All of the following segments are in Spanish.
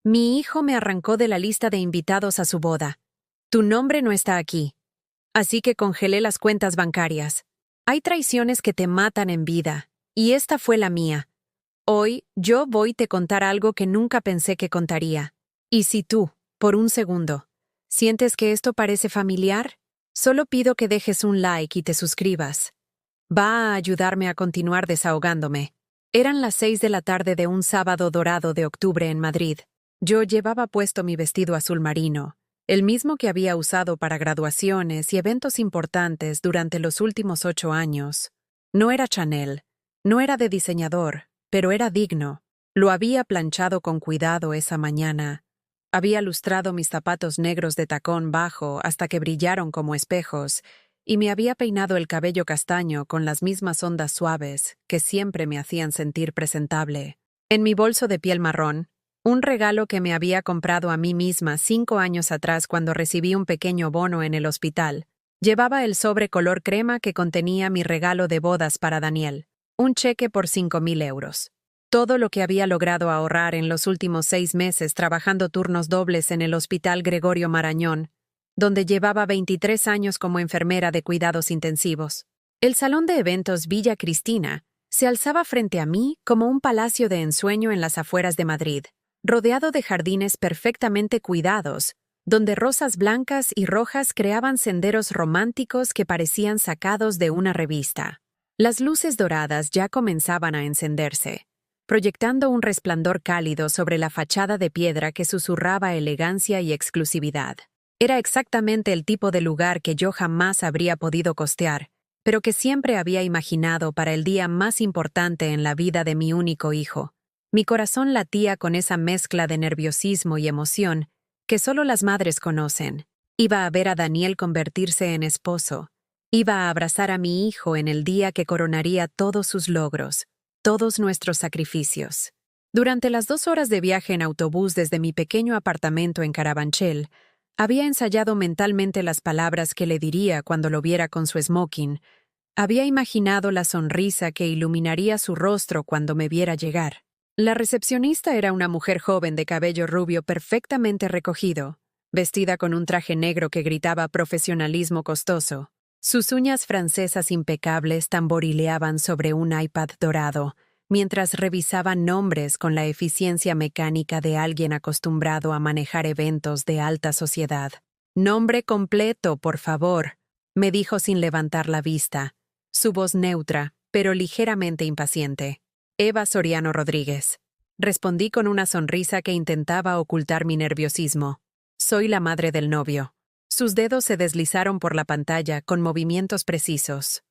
Mi hijo me arrancó de la lista de invitados a su boda. Tu nombre no está aquí. Así que congelé las cuentas bancarias. Hay traiciones que te matan en vida, y esta fue la mía. Hoy yo voy a te contar algo que nunca pensé que contaría. Y si tú, por un segundo, sientes que esto parece familiar, solo pido que dejes un like y te suscribas. Va a ayudarme a continuar desahogándome. Eran las 6 de la tarde de un sábado dorado de octubre en Madrid. Yo llevaba puesto mi vestido azul marino, el mismo que había usado para graduaciones y eventos importantes durante los últimos 8 años. No era Chanel, no era de diseñador, pero era digno. Lo había planchado con cuidado esa mañana. Había lustrado mis zapatos negros de tacón bajo hasta que brillaron como espejos, y me había peinado el cabello castaño con las mismas ondas suaves que siempre me hacían sentir presentable. En mi bolso de piel marrón, un regalo que me había comprado a mí misma 5 años atrás cuando recibí un pequeño bono en el hospital, llevaba el sobre color crema que contenía mi regalo de bodas para Daniel, un cheque por 5.000 euros. Todo lo que había logrado ahorrar en los últimos 6 meses trabajando turnos dobles en el Hospital Gregorio Marañón, donde llevaba 23 años como enfermera de cuidados intensivos. El salón de eventos Villa Cristina se alzaba frente a mí como un palacio de ensueño en las afueras de Madrid, rodeado de jardines perfectamente cuidados, donde rosas blancas y rojas creaban senderos románticos que parecían sacados de una revista. Las luces doradas ya comenzaban a encenderse, proyectando un resplandor cálido sobre la fachada de piedra que susurraba elegancia y exclusividad. Era exactamente el tipo de lugar que yo jamás habría podido costear, pero que siempre había imaginado para el día más importante en la vida de mi único hijo. Mi corazón latía con esa mezcla de nerviosismo y emoción que solo las madres conocen. Iba a ver a Daniel convertirse en esposo. Iba a abrazar a mi hijo en el día que coronaría todos sus logros, todos nuestros sacrificios. Durante las 2 horas de viaje en autobús desde mi pequeño apartamento en Carabanchel, había ensayado mentalmente las palabras que le diría cuando lo viera con su smoking. Había imaginado la sonrisa que iluminaría su rostro cuando me viera llegar. La recepcionista era una mujer joven de cabello rubio perfectamente recogido, vestida con un traje negro que gritaba profesionalismo costoso. Sus uñas francesas impecables tamborileaban sobre un iPad dorado, mientras revisaba nombres con la eficiencia mecánica de alguien acostumbrado a manejar eventos de alta sociedad. «Nombre completo, por favor», me dijo sin levantar la vista, su voz neutra, pero ligeramente impaciente. «Eva Soriano Rodríguez». Respondí con una sonrisa que intentaba ocultar mi nerviosismo. «Soy la madre del novio». Sus dedos se deslizaron por la pantalla con movimientos precisos.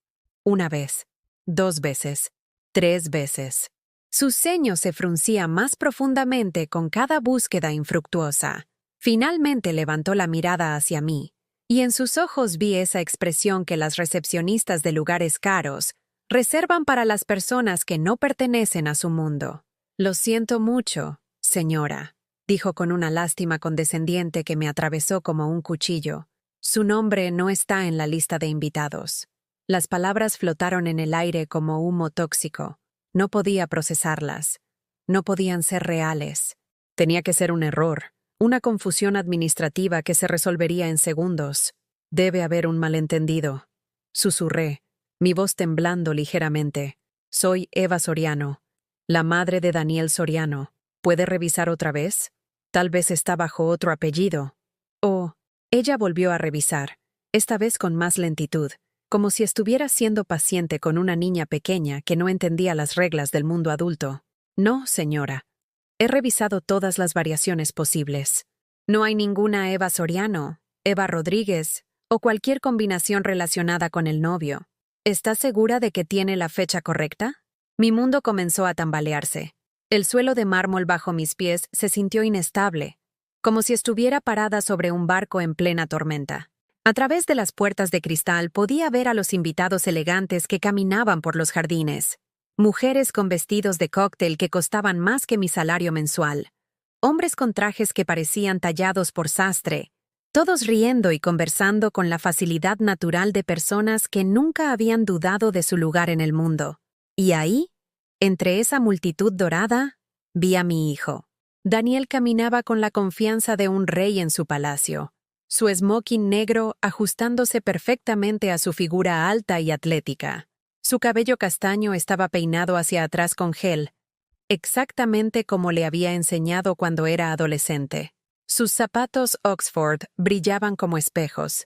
1 vez, 2 veces, 3 veces. Su ceño se fruncía más profundamente con cada búsqueda infructuosa. Finalmente levantó la mirada hacia mí, y en sus ojos vi esa expresión que las recepcionistas de lugares caros reservan para las personas que no pertenecen a su mundo. «Lo siento mucho, señora», dijo con una lástima condescendiente que me atravesó como un cuchillo. «Su nombre no está en la lista de invitados». Las palabras flotaron en el aire como humo tóxico. No podía procesarlas. No podían ser reales. Tenía que ser un error, una confusión administrativa que se resolvería en segundos. «Debe haber un malentendido», susurré, mi voz temblando ligeramente. «Soy Eva Soriano, la madre de Daniel Soriano. ¿Puede revisar otra vez? Tal vez está bajo otro apellido». Oh, ella volvió a revisar, esta vez con más lentitud, como si estuviera siendo paciente con una niña pequeña que no entendía las reglas del mundo adulto. «No, señora. He revisado todas las variaciones posibles. No hay ninguna Eva Soriano, Eva Rodríguez o cualquier combinación relacionada con el novio. ¿Está segura de que tiene la fecha correcta?» Mi mundo comenzó a tambalearse. El suelo de mármol bajo mis pies se sintió inestable, como si estuviera parada sobre un barco en plena tormenta. A través de las puertas de cristal podía ver a los invitados elegantes que caminaban por los jardines. Mujeres con vestidos de cóctel que costaban más que mi salario mensual. Hombres con trajes que parecían tallados por sastre. Todos riendo y conversando con la facilidad natural de personas que nunca habían dudado de su lugar en el mundo. Y ahí, entre esa multitud dorada, vi a mi hijo. Daniel caminaba con la confianza de un rey en su palacio, su smoking negro ajustándose perfectamente a su figura alta y atlética. Su cabello castaño estaba peinado hacia atrás con gel, exactamente como le había enseñado cuando era adolescente. Sus zapatos Oxford brillaban como espejos,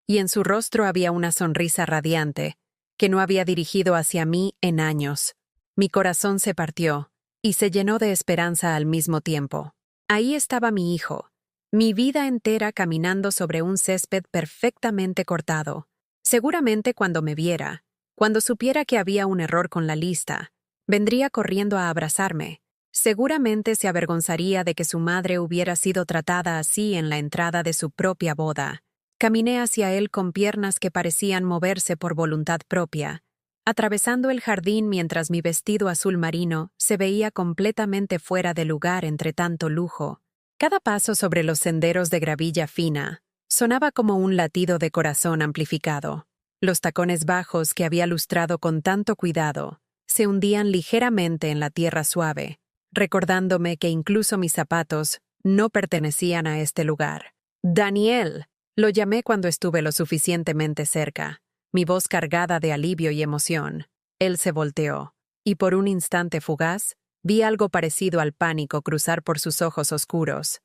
y en su rostro había una sonrisa radiante, que no había dirigido hacia mí en años. Mi corazón se partió, y se llenó de esperanza al mismo tiempo. Ahí estaba mi hijo, mi vida entera caminando sobre un césped perfectamente cortado. Seguramente cuando me viera, cuando supiera que había un error con la lista, vendría corriendo a abrazarme. Seguramente se avergonzaría de que su madre hubiera sido tratada así en la entrada de su propia boda. Caminé hacia él con piernas que parecían moverse por voluntad propia, atravesando el jardín mientras mi vestido azul marino se veía completamente fuera de lugar entre tanto lujo. Cada paso sobre los senderos de gravilla fina sonaba como un latido de corazón amplificado. Los tacones bajos que había lustrado con tanto cuidado se hundían ligeramente en la tierra suave, recordándome que incluso mis zapatos no pertenecían a este lugar. ¡Daniel! Lo llamé cuando estuve lo suficientemente cerca, mi voz cargada de alivio y emoción. Él se volteó, y por un instante fugaz, vi algo parecido al pánico cruzar por sus ojos oscuros.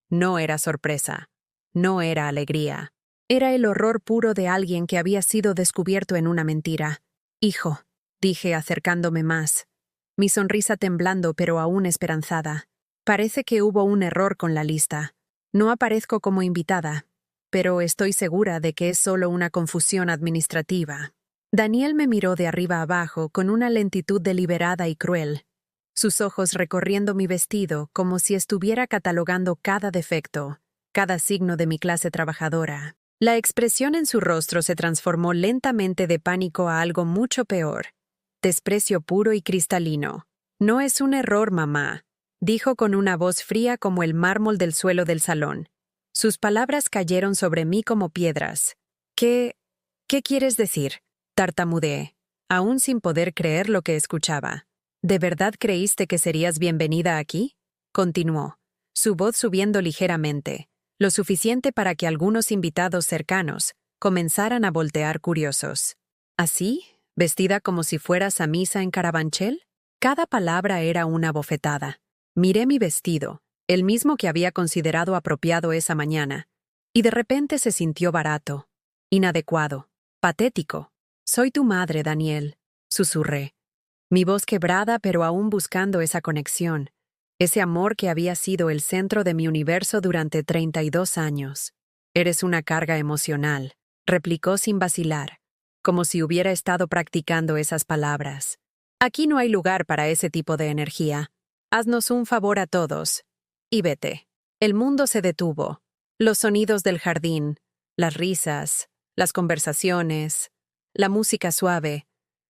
No era sorpresa, no era alegría. Era el horror puro de alguien que había sido descubierto en una mentira. «Hijo», dije acercándome más, mi sonrisa temblando pero aún esperanzada. «Parece que hubo un error con la lista. No aparezco como invitada, pero estoy segura de que es solo una confusión administrativa». Daniel me miró de arriba abajo con una lentitud deliberada y cruel, sus ojos recorriendo mi vestido como si estuviera catalogando cada defecto, cada signo de mi clase trabajadora. La expresión en su rostro se transformó lentamente de pánico a algo mucho peor. Desprecio puro y cristalino. «No es un error, mamá», dijo con una voz fría como el mármol del suelo del salón. Sus palabras cayeron sobre mí como piedras. ¿Qué quieres decir?», tartamudeé, aún sin poder creer lo que escuchaba. «¿De verdad creíste que serías bienvenida aquí?», continuó, su voz subiendo ligeramente, lo suficiente para que algunos invitados cercanos comenzaran a voltear curiosos. «¿Así? ¿Vestida como si fueras a misa en Carabanchel?». Cada palabra era una bofetada. Miré mi vestido, el mismo que había considerado apropiado esa mañana, y de repente se sintió barato, inadecuado, patético. «Soy tu madre, Daniel», susurré, mi voz quebrada pero aún buscando esa conexión, ese amor que había sido el centro de mi universo durante 32 años. «Eres una carga emocional», replicó sin vacilar, como si hubiera estado practicando esas palabras. «Aquí no hay lugar para ese tipo de energía. Haznos un favor a todos y vete». El mundo se detuvo. Los sonidos del jardín, las risas, las conversaciones, la música suave,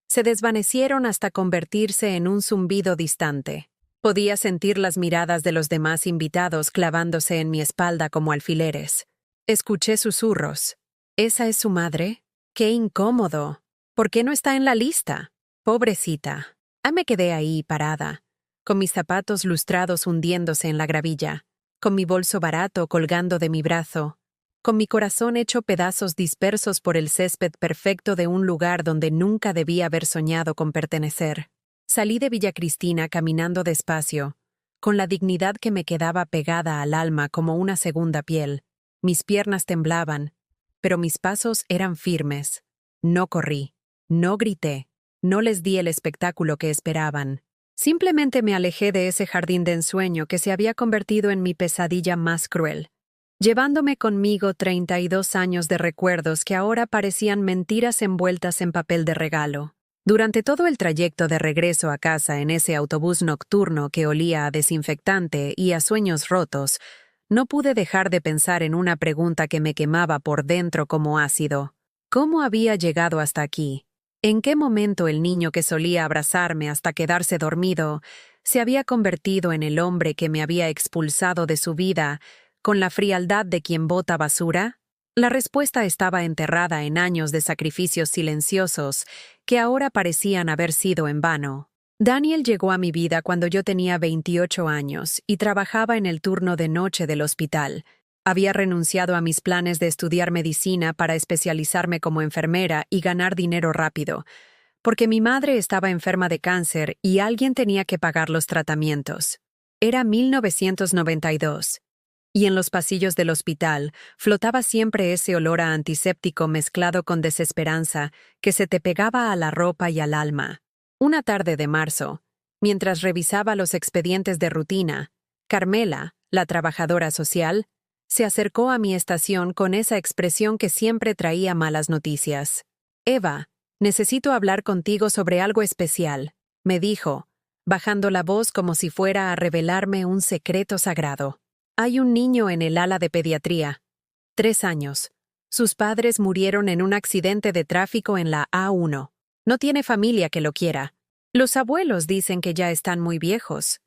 se desvanecieron hasta convertirse en un zumbido distante. Podía sentir las miradas de los demás invitados clavándose en mi espalda como alfileres. Escuché susurros. «¿Esa es su madre? ¡Qué incómodo! ¿Por qué no está en la lista? Pobrecita». Me quedé ahí, parada, con mis zapatos lustrados hundiéndose en la gravilla, con mi bolso barato colgando de mi brazo, con mi corazón hecho pedazos dispersos por el césped perfecto de un lugar donde nunca debía haber soñado con pertenecer. Salí de Villa Cristina caminando despacio, con la dignidad que me quedaba pegada al alma como una segunda piel. Mis piernas temblaban, pero mis pasos eran firmes. No corrí, no grité, no les di el espectáculo que esperaban. Simplemente me alejé de ese jardín de ensueño que se había convertido en mi pesadilla más cruel, llevándome conmigo 32 años de recuerdos que ahora parecían mentiras envueltas en papel de regalo. Durante todo el trayecto de regreso a casa en ese autobús nocturno que olía a desinfectante y a sueños rotos, no pude dejar de pensar en una pregunta que me quemaba por dentro como ácido. ¿Cómo había llegado hasta aquí? ¿En qué momento el niño que solía abrazarme hasta quedarse dormido se había convertido en el hombre que me había expulsado de su vida con la frialdad de quien bota basura? La respuesta estaba enterrada en años de sacrificios silenciosos que ahora parecían haber sido en vano. Daniel llegó a mi vida cuando yo tenía 28 años y trabajaba en el turno de noche del hospital. Había renunciado a mis planes de estudiar medicina para especializarme como enfermera y ganar dinero rápido, porque mi madre estaba enferma de cáncer y alguien tenía que pagar los tratamientos. Era 1992, y en los pasillos del hospital flotaba siempre ese olor a antiséptico mezclado con desesperanza que se te pegaba a la ropa y al alma. Una tarde de marzo, mientras revisaba los expedientes de rutina, Carmela, la trabajadora social, se acercó a mi estación con esa expresión que siempre traía malas noticias. «Eva, necesito hablar contigo sobre algo especial», me dijo, bajando la voz como si fuera a revelarme un secreto sagrado. «Hay un niño en el ala de pediatría. 3 años. Sus padres murieron en un accidente de tráfico en la A1. No tiene familia que lo quiera. Los abuelos dicen que ya están muy viejos.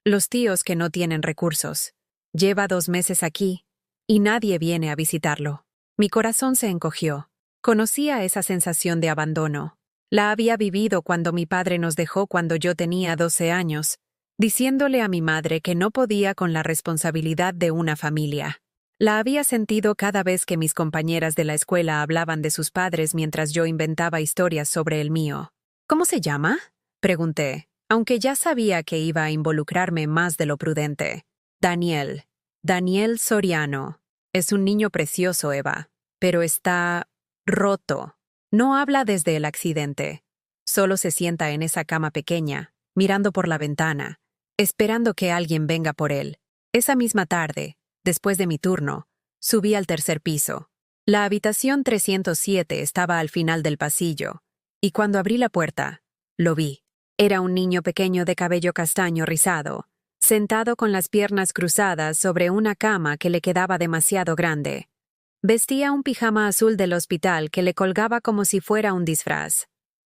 Los tíos que no tienen recursos. Lleva 2 meses aquí, y nadie viene a visitarlo». Mi corazón se encogió. Conocía esa sensación de abandono. La había vivido cuando mi padre nos dejó cuando yo tenía 12 años, diciéndole a mi madre que no podía con la responsabilidad de una familia. La había sentido cada vez que mis compañeras de la escuela hablaban de sus padres mientras yo inventaba historias sobre el mío. «¿Cómo se llama?», pregunté, aunque ya sabía que iba a involucrarme más de lo prudente. «Daniel. Daniel Soriano. Es un niño precioso, Eva, pero está roto. No habla desde el accidente. Solo se sienta en esa cama pequeña, mirando por la ventana, esperando que alguien venga por él. Esa misma tarde, después de mi turno, subí al tercer piso. La habitación 307 estaba al final del pasillo, y cuando abrí la puerta, lo vi. Era un niño pequeño de cabello castaño rizado, sentado con las piernas cruzadas sobre una cama que le quedaba demasiado grande. Vestía un pijama azul del hospital que le colgaba como si fuera un disfraz.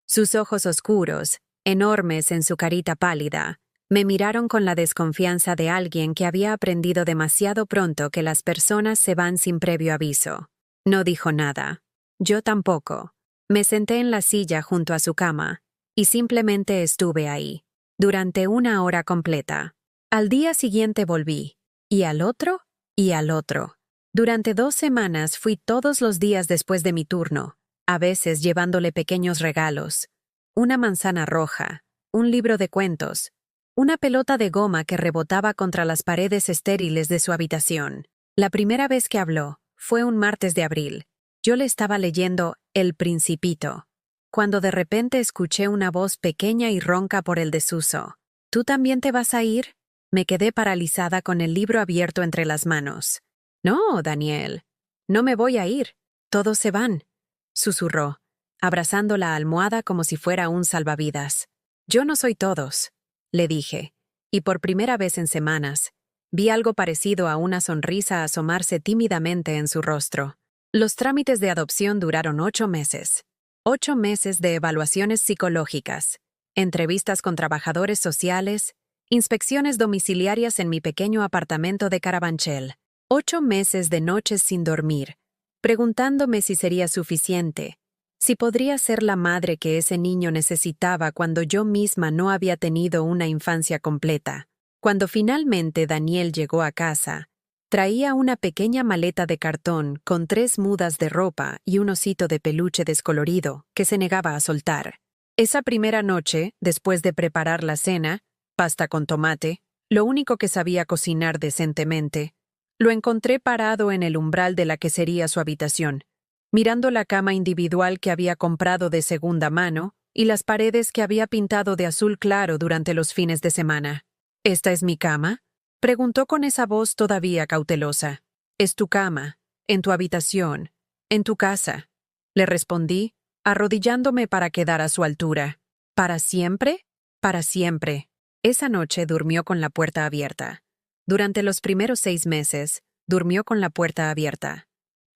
Sus ojos oscuros, enormes en su carita pálida, me miraron con la desconfianza de alguien que había aprendido demasiado pronto que las personas se van sin previo aviso. No dijo nada. Yo tampoco. Me senté en la silla junto a su cama, y simplemente estuve ahí, durante 1 hora completa. Al día siguiente volví, y al otro, y al otro. Durante 2 semanas fui todos los días después de mi turno, a veces llevándole pequeños regalos. Una manzana roja, un libro de cuentos, una pelota de goma que rebotaba contra las paredes estériles de su habitación. La primera vez que habló fue un martes de abril. Yo le estaba leyendo El Principito, cuando de repente escuché una voz pequeña y ronca por el desuso. «¿Tú también te vas a ir?». Me quedé paralizada con el libro abierto entre las manos. «No, Daniel, no me voy a ir. Todos se van», susurró, abrazando la almohada como si fuera un salvavidas. «Yo no soy todos», le dije, y por primera vez en semanas, vi algo parecido a una sonrisa asomarse tímidamente en su rostro. Los trámites de adopción duraron 8 meses. 8 meses de evaluaciones psicológicas, entrevistas con trabajadores sociales, inspecciones domiciliarias en mi pequeño apartamento de Carabanchel. 8 meses de noches sin dormir, preguntándome si sería suficiente, si podría ser la madre que ese niño necesitaba cuando yo misma no había tenido una infancia completa. Cuando finalmente Daniel llegó a casa, traía una pequeña maleta de cartón con 3 mudas de ropa y un osito de peluche descolorido que se negaba a soltar. Esa primera noche, después de preparar la cena, pasta con tomate, lo único que sabía cocinar decentemente, lo encontré parado en el umbral de la que sería su habitación, mirando la cama individual que había comprado de segunda mano y las paredes que había pintado de azul claro durante los fines de semana. «¿Esta es mi cama?», preguntó con esa voz todavía cautelosa. «Es tu cama, en tu habitación, en tu casa», le respondí, arrodillándome para quedar a su altura. «¿Para siempre?». «Para siempre». Esa noche durmió con la puerta abierta. Durante los primeros 6 meses, durmió con la puerta abierta.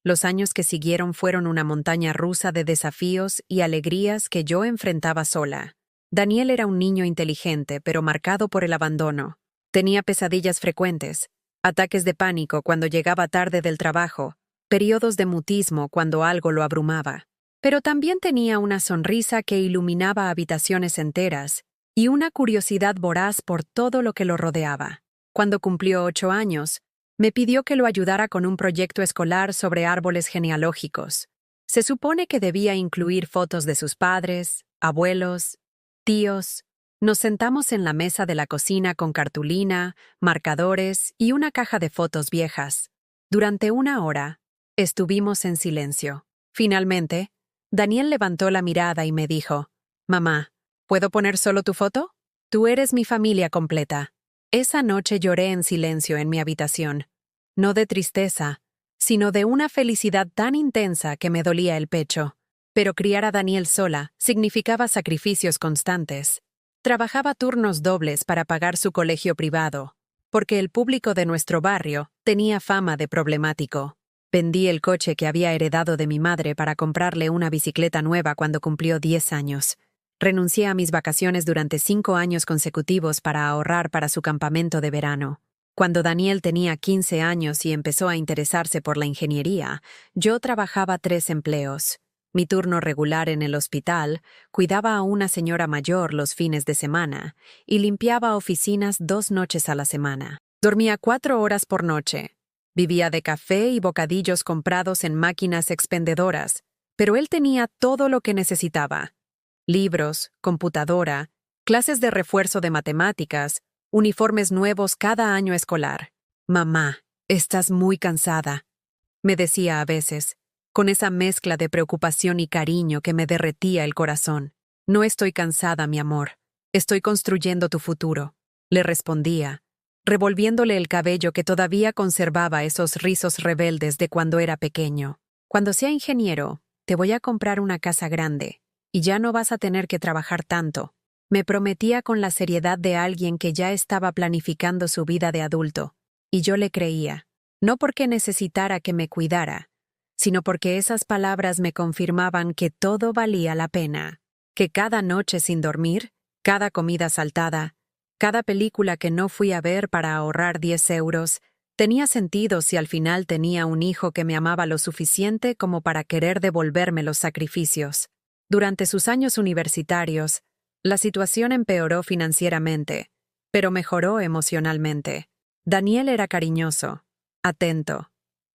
Los años que siguieron fueron una montaña rusa de desafíos y alegrías que yo enfrentaba sola. Daniel era un niño inteligente, pero marcado por el abandono. Tenía pesadillas frecuentes, ataques de pánico cuando llegaba tarde del trabajo, periodos de mutismo cuando algo lo abrumaba. Pero también tenía una sonrisa que iluminaba habitaciones enteras y una curiosidad voraz por todo lo que lo rodeaba. Cuando cumplió 8 años, me pidió que lo ayudara con un proyecto escolar sobre árboles genealógicos. Se supone que debía incluir fotos de sus padres, abuelos, tíos. Nos sentamos en la mesa de la cocina con cartulina, marcadores y una caja de fotos viejas. Durante 1 hora, estuvimos en silencio. Finalmente, Daniel levantó la mirada y me dijo: «Mamá, ¿puedo poner solo tu foto? Tú eres mi familia completa». Esa noche lloré en silencio en mi habitación, no de tristeza, sino de una felicidad tan intensa que me dolía el pecho. Pero criar a Daniel sola significaba sacrificios constantes. Trabajaba turnos dobles para pagar su colegio privado, porque el público de nuestro barrio tenía fama de problemático. Vendí el coche que había heredado de mi madre para comprarle una bicicleta nueva cuando cumplió 10 años. Renuncié a mis vacaciones durante 5 años consecutivos para ahorrar para su campamento de verano. Cuando Daniel tenía 15 años y empezó a interesarse por la ingeniería, yo trabajaba 3 empleos. Mi turno regular en el hospital, cuidaba a una señora mayor los fines de semana y limpiaba oficinas 2 noches a la semana. Dormía 4 horas por noche. Vivía de café y bocadillos comprados en máquinas expendedoras, pero él tenía todo lo que necesitaba: libros, computadora, clases de refuerzo de matemáticas, uniformes nuevos cada año escolar. «Mamá, estás muy cansada», me decía a veces, con esa mezcla de preocupación y cariño que me derretía el corazón. «No estoy cansada, mi amor. Estoy construyendo tu futuro», le respondía, revolviéndole el cabello que todavía conservaba esos rizos rebeldes de cuando era pequeño. «Cuando sea ingeniero, te voy a comprar una casa grande, y ya no vas a tener que trabajar tanto», me prometía con la seriedad de alguien que ya estaba planificando su vida de adulto. Y yo le creía, no porque necesitara que me cuidara, sino porque esas palabras me confirmaban que todo valía la pena, que cada noche sin dormir, cada comida saltada, cada película que no fui a ver para ahorrar 10 euros, tenía sentido si al final tenía un hijo que me amaba lo suficiente como para querer devolverme los sacrificios. Durante sus años universitarios, la situación empeoró financieramente, pero mejoró emocionalmente. Daniel era cariñoso, atento.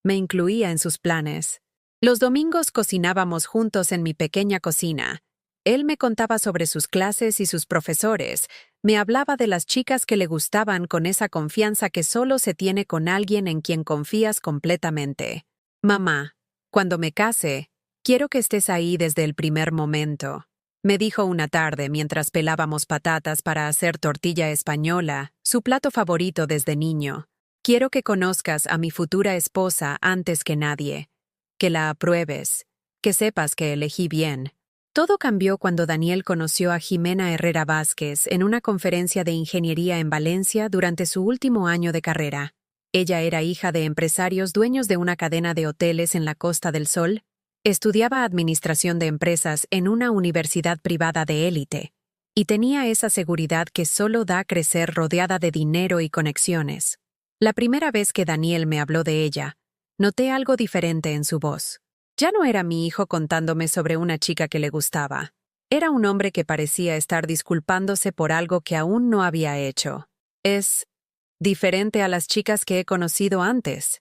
Me incluía en sus planes. Los domingos cocinábamos juntos en mi pequeña cocina. Él me contaba sobre sus clases y sus profesores. Me hablaba de las chicas que le gustaban con esa confianza que solo se tiene con alguien en quien confías completamente. «Mamá, cuando me case, quiero que estés ahí desde el primer momento», me dijo una tarde mientras pelábamos patatas para hacer tortilla española, su plato favorito desde niño. «Quiero que conozcas a mi futura esposa antes que nadie, que la apruebes, que sepas que elegí bien». Todo cambió cuando Daniel conoció a Jimena Herrera Vázquez en una conferencia de ingeniería en Valencia durante su último año de carrera. Ella era hija de empresarios dueños de una cadena de hoteles en la Costa del Sol. Estudiaba administración de empresas en una universidad privada de élite, y tenía esa seguridad que solo da crecer rodeada de dinero y conexiones. La primera vez que Daniel me habló de ella, noté algo diferente en su voz. Ya no era mi hijo contándome sobre una chica que le gustaba. Era un hombre que parecía estar disculpándose por algo que aún no había hecho. «Es diferente a las chicas que he conocido antes»,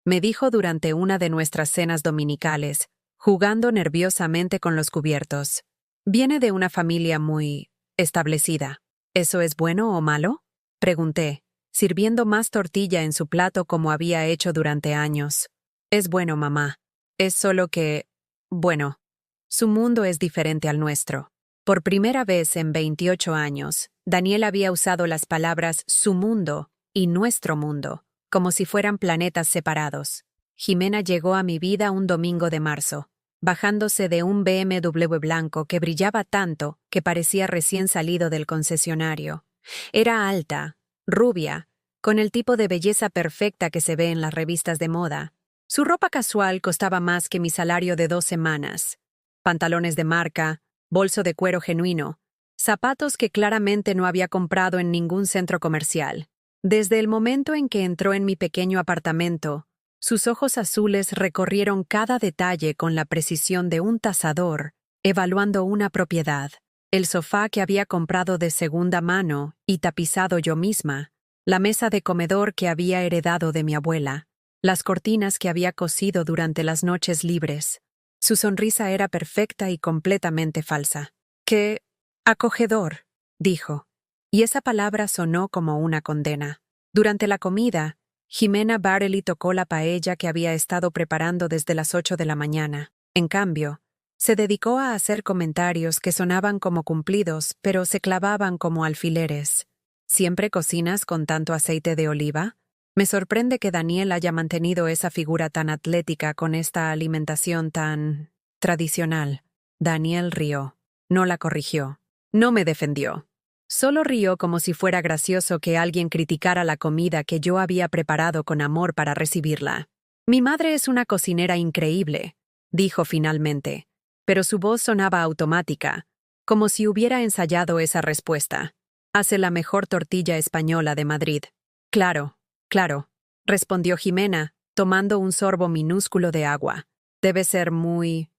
me dijo durante una de nuestras cenas dominicales, jugando nerviosamente con los cubiertos. «Viene de una familia muy establecida. ¿Eso es bueno o malo?», pregunté, sirviendo más tortilla en su plato como había hecho durante años. «Es bueno, mamá. Es solo que, bueno, su mundo es diferente al nuestro». Por primera vez en 28 años, Daniel había usado las palabras «su mundo» y «nuestro mundo», como si fueran planetas separados. Jimena llegó a mi vida un domingo de marzo, bajándose de un BMW blanco que brillaba tanto que parecía recién salido del concesionario. Era alta, rubia, con el tipo de belleza perfecta que se ve en las revistas de moda. Su ropa casual costaba más que mi salario de 2 semanas. Pantalones de marca, bolso de cuero genuino, zapatos que claramente no había comprado en ningún centro comercial. Desde el momento en que entró en mi pequeño apartamento, sus ojos azules recorrieron cada detalle con la precisión de un tasador, evaluando una propiedad. El sofá que había comprado de segunda mano y tapizado yo misma, la mesa de comedor que había heredado de mi abuela, las cortinas que había cosido durante las noches libres. Su sonrisa era perfecta y completamente falsa. ¡Qué acogedor!, dijo, y esa palabra sonó como una condena. Durante la comida, Jimena Barely tocó la paella que había estado preparando desde las 8 de la mañana. En cambio, se dedicó a hacer comentarios que sonaban como cumplidos, pero se clavaban como alfileres. ¿Siempre cocinas con tanto aceite de oliva? Me sorprende que Daniel haya mantenido esa figura tan atlética con esta alimentación tan tradicional. Daniel rió. No la corrigió. No me defendió. Solo rió como si fuera gracioso que alguien criticara la comida que yo había preparado con amor para recibirla. Mi madre es una cocinera increíble, dijo finalmente, pero su voz sonaba automática, como si hubiera ensayado esa respuesta. Hace la mejor tortilla española de Madrid. Claro, claro, respondió Jimena, tomando un sorbo minúsculo de agua. Debe ser muy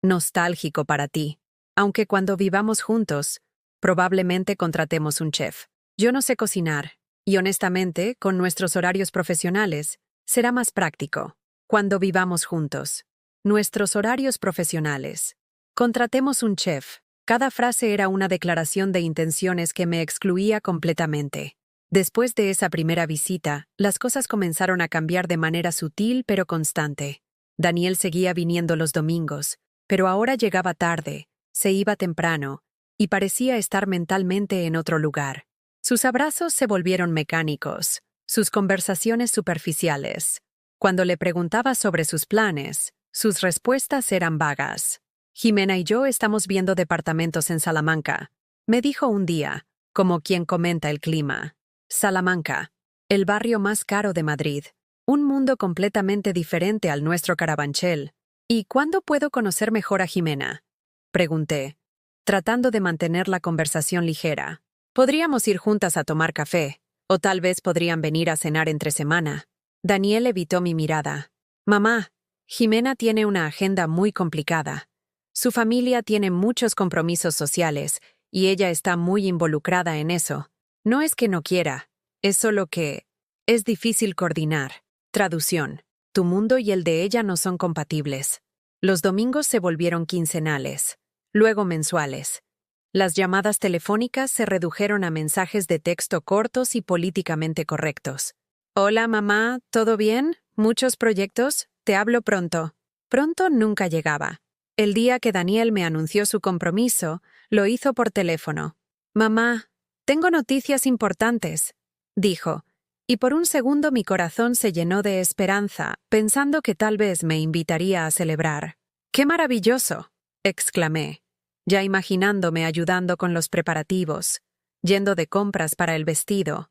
nostálgico para ti, aunque cuando vivamos juntos, probablemente contratemos un chef. Yo no sé cocinar, y honestamente, con nuestros horarios profesionales, será más práctico. Cuando vivamos juntos. Nuestros horarios profesionales. Contratemos un chef. Cada frase era una declaración de intenciones que me excluía completamente. Después de esa primera visita, las cosas comenzaron a cambiar de manera sutil pero constante. Daniel seguía viniendo los domingos, pero ahora llegaba tarde, se iba temprano, y parecía estar mentalmente en otro lugar. Sus abrazos se volvieron mecánicos, sus conversaciones superficiales. Cuando le preguntaba sobre sus planes, sus respuestas eran vagas. Jimena y yo estamos viendo departamentos en Salamanca, me dijo un día, como quien comenta el clima. Salamanca, el barrio más caro de Madrid, un mundo completamente diferente al nuestro Carabanchel. ¿Y cuándo puedo conocer mejor a Jimena?, pregunté, tratando de mantener la conversación ligera. Podríamos ir juntas a tomar café, o tal vez podrían venir a cenar entre semana. Daniel evitó mi mirada. Mamá, Jimena tiene una agenda muy complicada. Su familia tiene muchos compromisos sociales, y ella está muy involucrada en eso. No es que no quiera, es solo que es difícil coordinar. Traducción. Tu mundo y el de ella no son compatibles. Los domingos se volvieron quincenales, luego mensuales. Las llamadas telefónicas se redujeron a mensajes de texto cortos y políticamente correctos. Hola, mamá, ¿todo bien? ¿Muchos proyectos? Te hablo pronto. Pronto nunca llegaba. El día que Daniel me anunció su compromiso, lo hizo por teléfono. Mamá, tengo noticias importantes, dijo, y por un segundo mi corazón se llenó de esperanza, pensando que tal vez me invitaría a celebrar. ¡Qué maravilloso!, exclamé, ya imaginándome ayudando con los preparativos, yendo de compras para el vestido,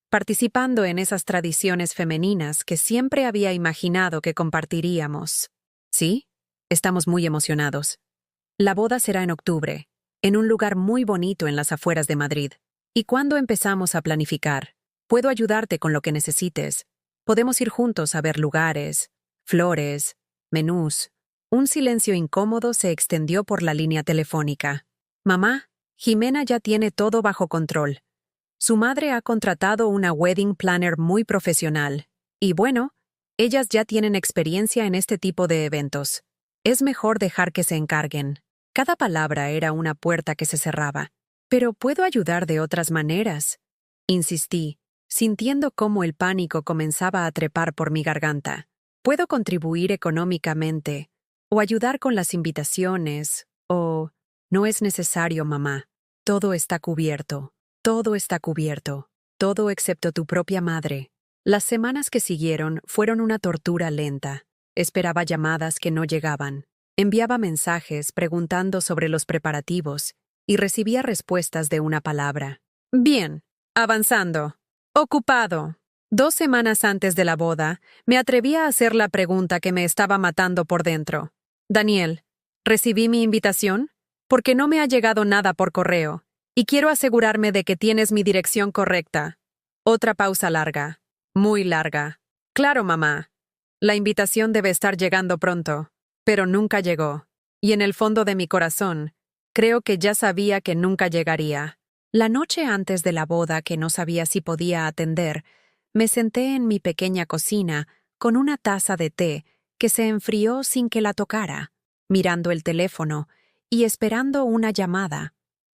participando en esas tradiciones femeninas que siempre había imaginado que compartiríamos. ¿Sí? Estamos muy emocionados. La boda será en octubre, en un lugar muy bonito en las afueras de Madrid. ¿Y cuándo empezamos a planificar? Puedo ayudarte con lo que necesites. Podemos ir juntos a ver lugares, flores, menús. Un silencio incómodo se extendió por la línea telefónica. Mamá, Jimena ya tiene todo bajo control. Su madre ha contratado una wedding planner muy profesional. Y bueno, ellas ya tienen experiencia en este tipo de eventos. Es mejor dejar que se encarguen. Cada palabra era una puerta que se cerraba. Pero puedo ayudar de otras maneras, insistí, sintiendo cómo el pánico comenzaba a trepar por mi garganta. Puedo contribuir económicamente, o ayudar con las invitaciones, o... No es necesario, mamá. Todo está cubierto. Todo está cubierto. Todo excepto tu propia madre. Las semanas que siguieron fueron una tortura lenta. Esperaba llamadas que no llegaban. Enviaba mensajes preguntando sobre los preparativos y recibía respuestas de una palabra. Bien, avanzando. Ocupado. 2 semanas antes de la boda, me atreví a hacer la pregunta que me estaba matando por dentro. Daniel, ¿recibí mi invitación? Porque no me ha llegado nada por correo, y quiero asegurarme de que tienes mi dirección correcta. Otra pausa larga. Muy larga. Claro, mamá. La invitación debe estar llegando pronto, pero nunca llegó. Y en el fondo de mi corazón, Creo que ya sabía que nunca llegaría. La noche antes de la boda, que no sabía si podía atender, me senté en mi pequeña cocina con una taza de té que se enfrió sin que la tocara, mirando el teléfono y esperando una llamada,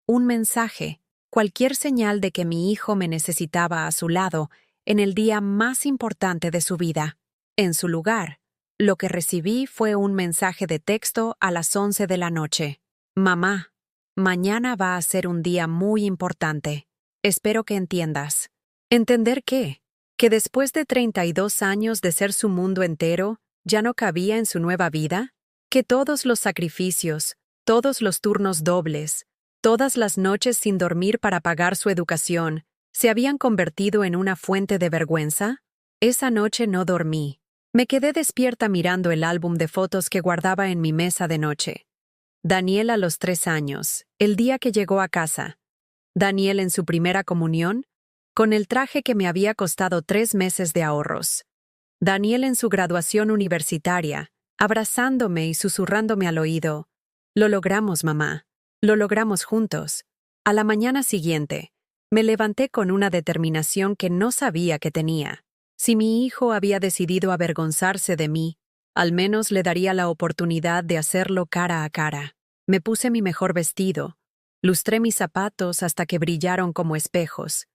un mensaje, cualquier señal de que mi hijo me necesitaba a su lado en el día más importante de su vida. En su lugar, lo que recibí fue un mensaje de texto a las 11 de la noche. Mamá, mañana va a ser un día muy importante. Espero que entiendas. ¿Entender qué? ¿Que después de 32 años de ser su mundo entero, ya no cabía en su nueva vida? ¿Que todos los sacrificios, todos los turnos dobles, todas las noches sin dormir para pagar su educación, se habían convertido en una fuente de vergüenza? Esa noche no dormí. Me quedé despierta mirando el álbum de fotos que guardaba en mi mesa de noche. Daniel a los 3 años, el día que llegó a casa. Daniel en su primera comunión, con el traje que me había costado 3 meses de ahorros. Daniel en su graduación universitaria, abrazándome y susurrándome al oído. Lo logramos, mamá. Lo logramos juntos. A la mañana siguiente, me levanté con una determinación que no sabía que tenía. Si mi hijo había decidido avergonzarse de mí, al menos le daría la oportunidad de hacerlo cara a cara. Me puse mi mejor vestido, lustré mis zapatos hasta que brillaron como espejos,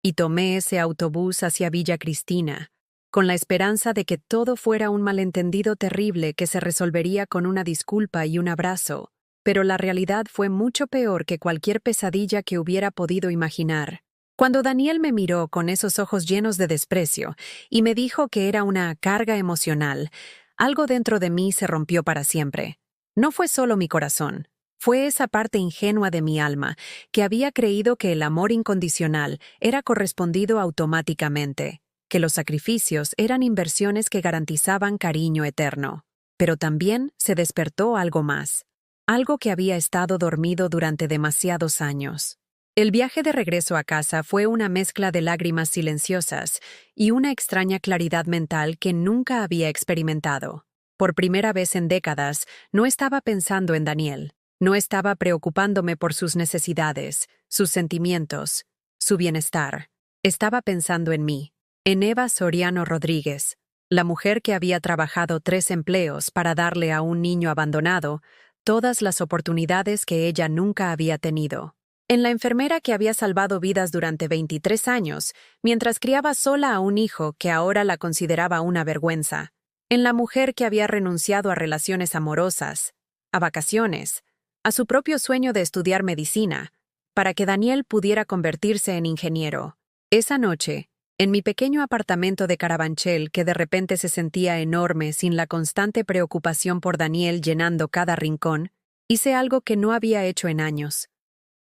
y tomé ese autobús hacia Villa Cristina, con la esperanza de que todo fuera un malentendido terrible que se resolvería con una disculpa y un abrazo, pero la realidad fue mucho peor que cualquier pesadilla que hubiera podido imaginar. Cuando Daniel me miró con esos ojos llenos de desprecio y me dijo que era una carga emocional, algo dentro de mí se rompió para siempre. No fue solo mi corazón, fue esa parte ingenua de mi alma que había creído que el amor incondicional era correspondido automáticamente, que los sacrificios eran inversiones que garantizaban cariño eterno. Pero también se despertó algo más, algo que había estado dormido durante demasiados años. El viaje de regreso a casa fue una mezcla de lágrimas silenciosas y una extraña claridad mental que nunca había experimentado. Por primera vez en décadas, no estaba pensando en Daniel, no estaba preocupándome por sus necesidades, sus sentimientos, su bienestar. Estaba pensando en mí, en Eva Soriano Rodríguez, la mujer que había trabajado 3 empleos para darle a un niño abandonado todas las oportunidades que ella nunca había tenido. En la enfermera que había salvado vidas durante 23 años, mientras criaba sola a un hijo que ahora la consideraba una vergüenza. En la mujer que había renunciado a relaciones amorosas, a vacaciones, a su propio sueño de estudiar medicina, para que Daniel pudiera convertirse en ingeniero. Esa noche, en mi pequeño apartamento de Carabanchel, que de repente se sentía enorme sin la constante preocupación por Daniel llenando cada rincón, hice algo que no había hecho en años.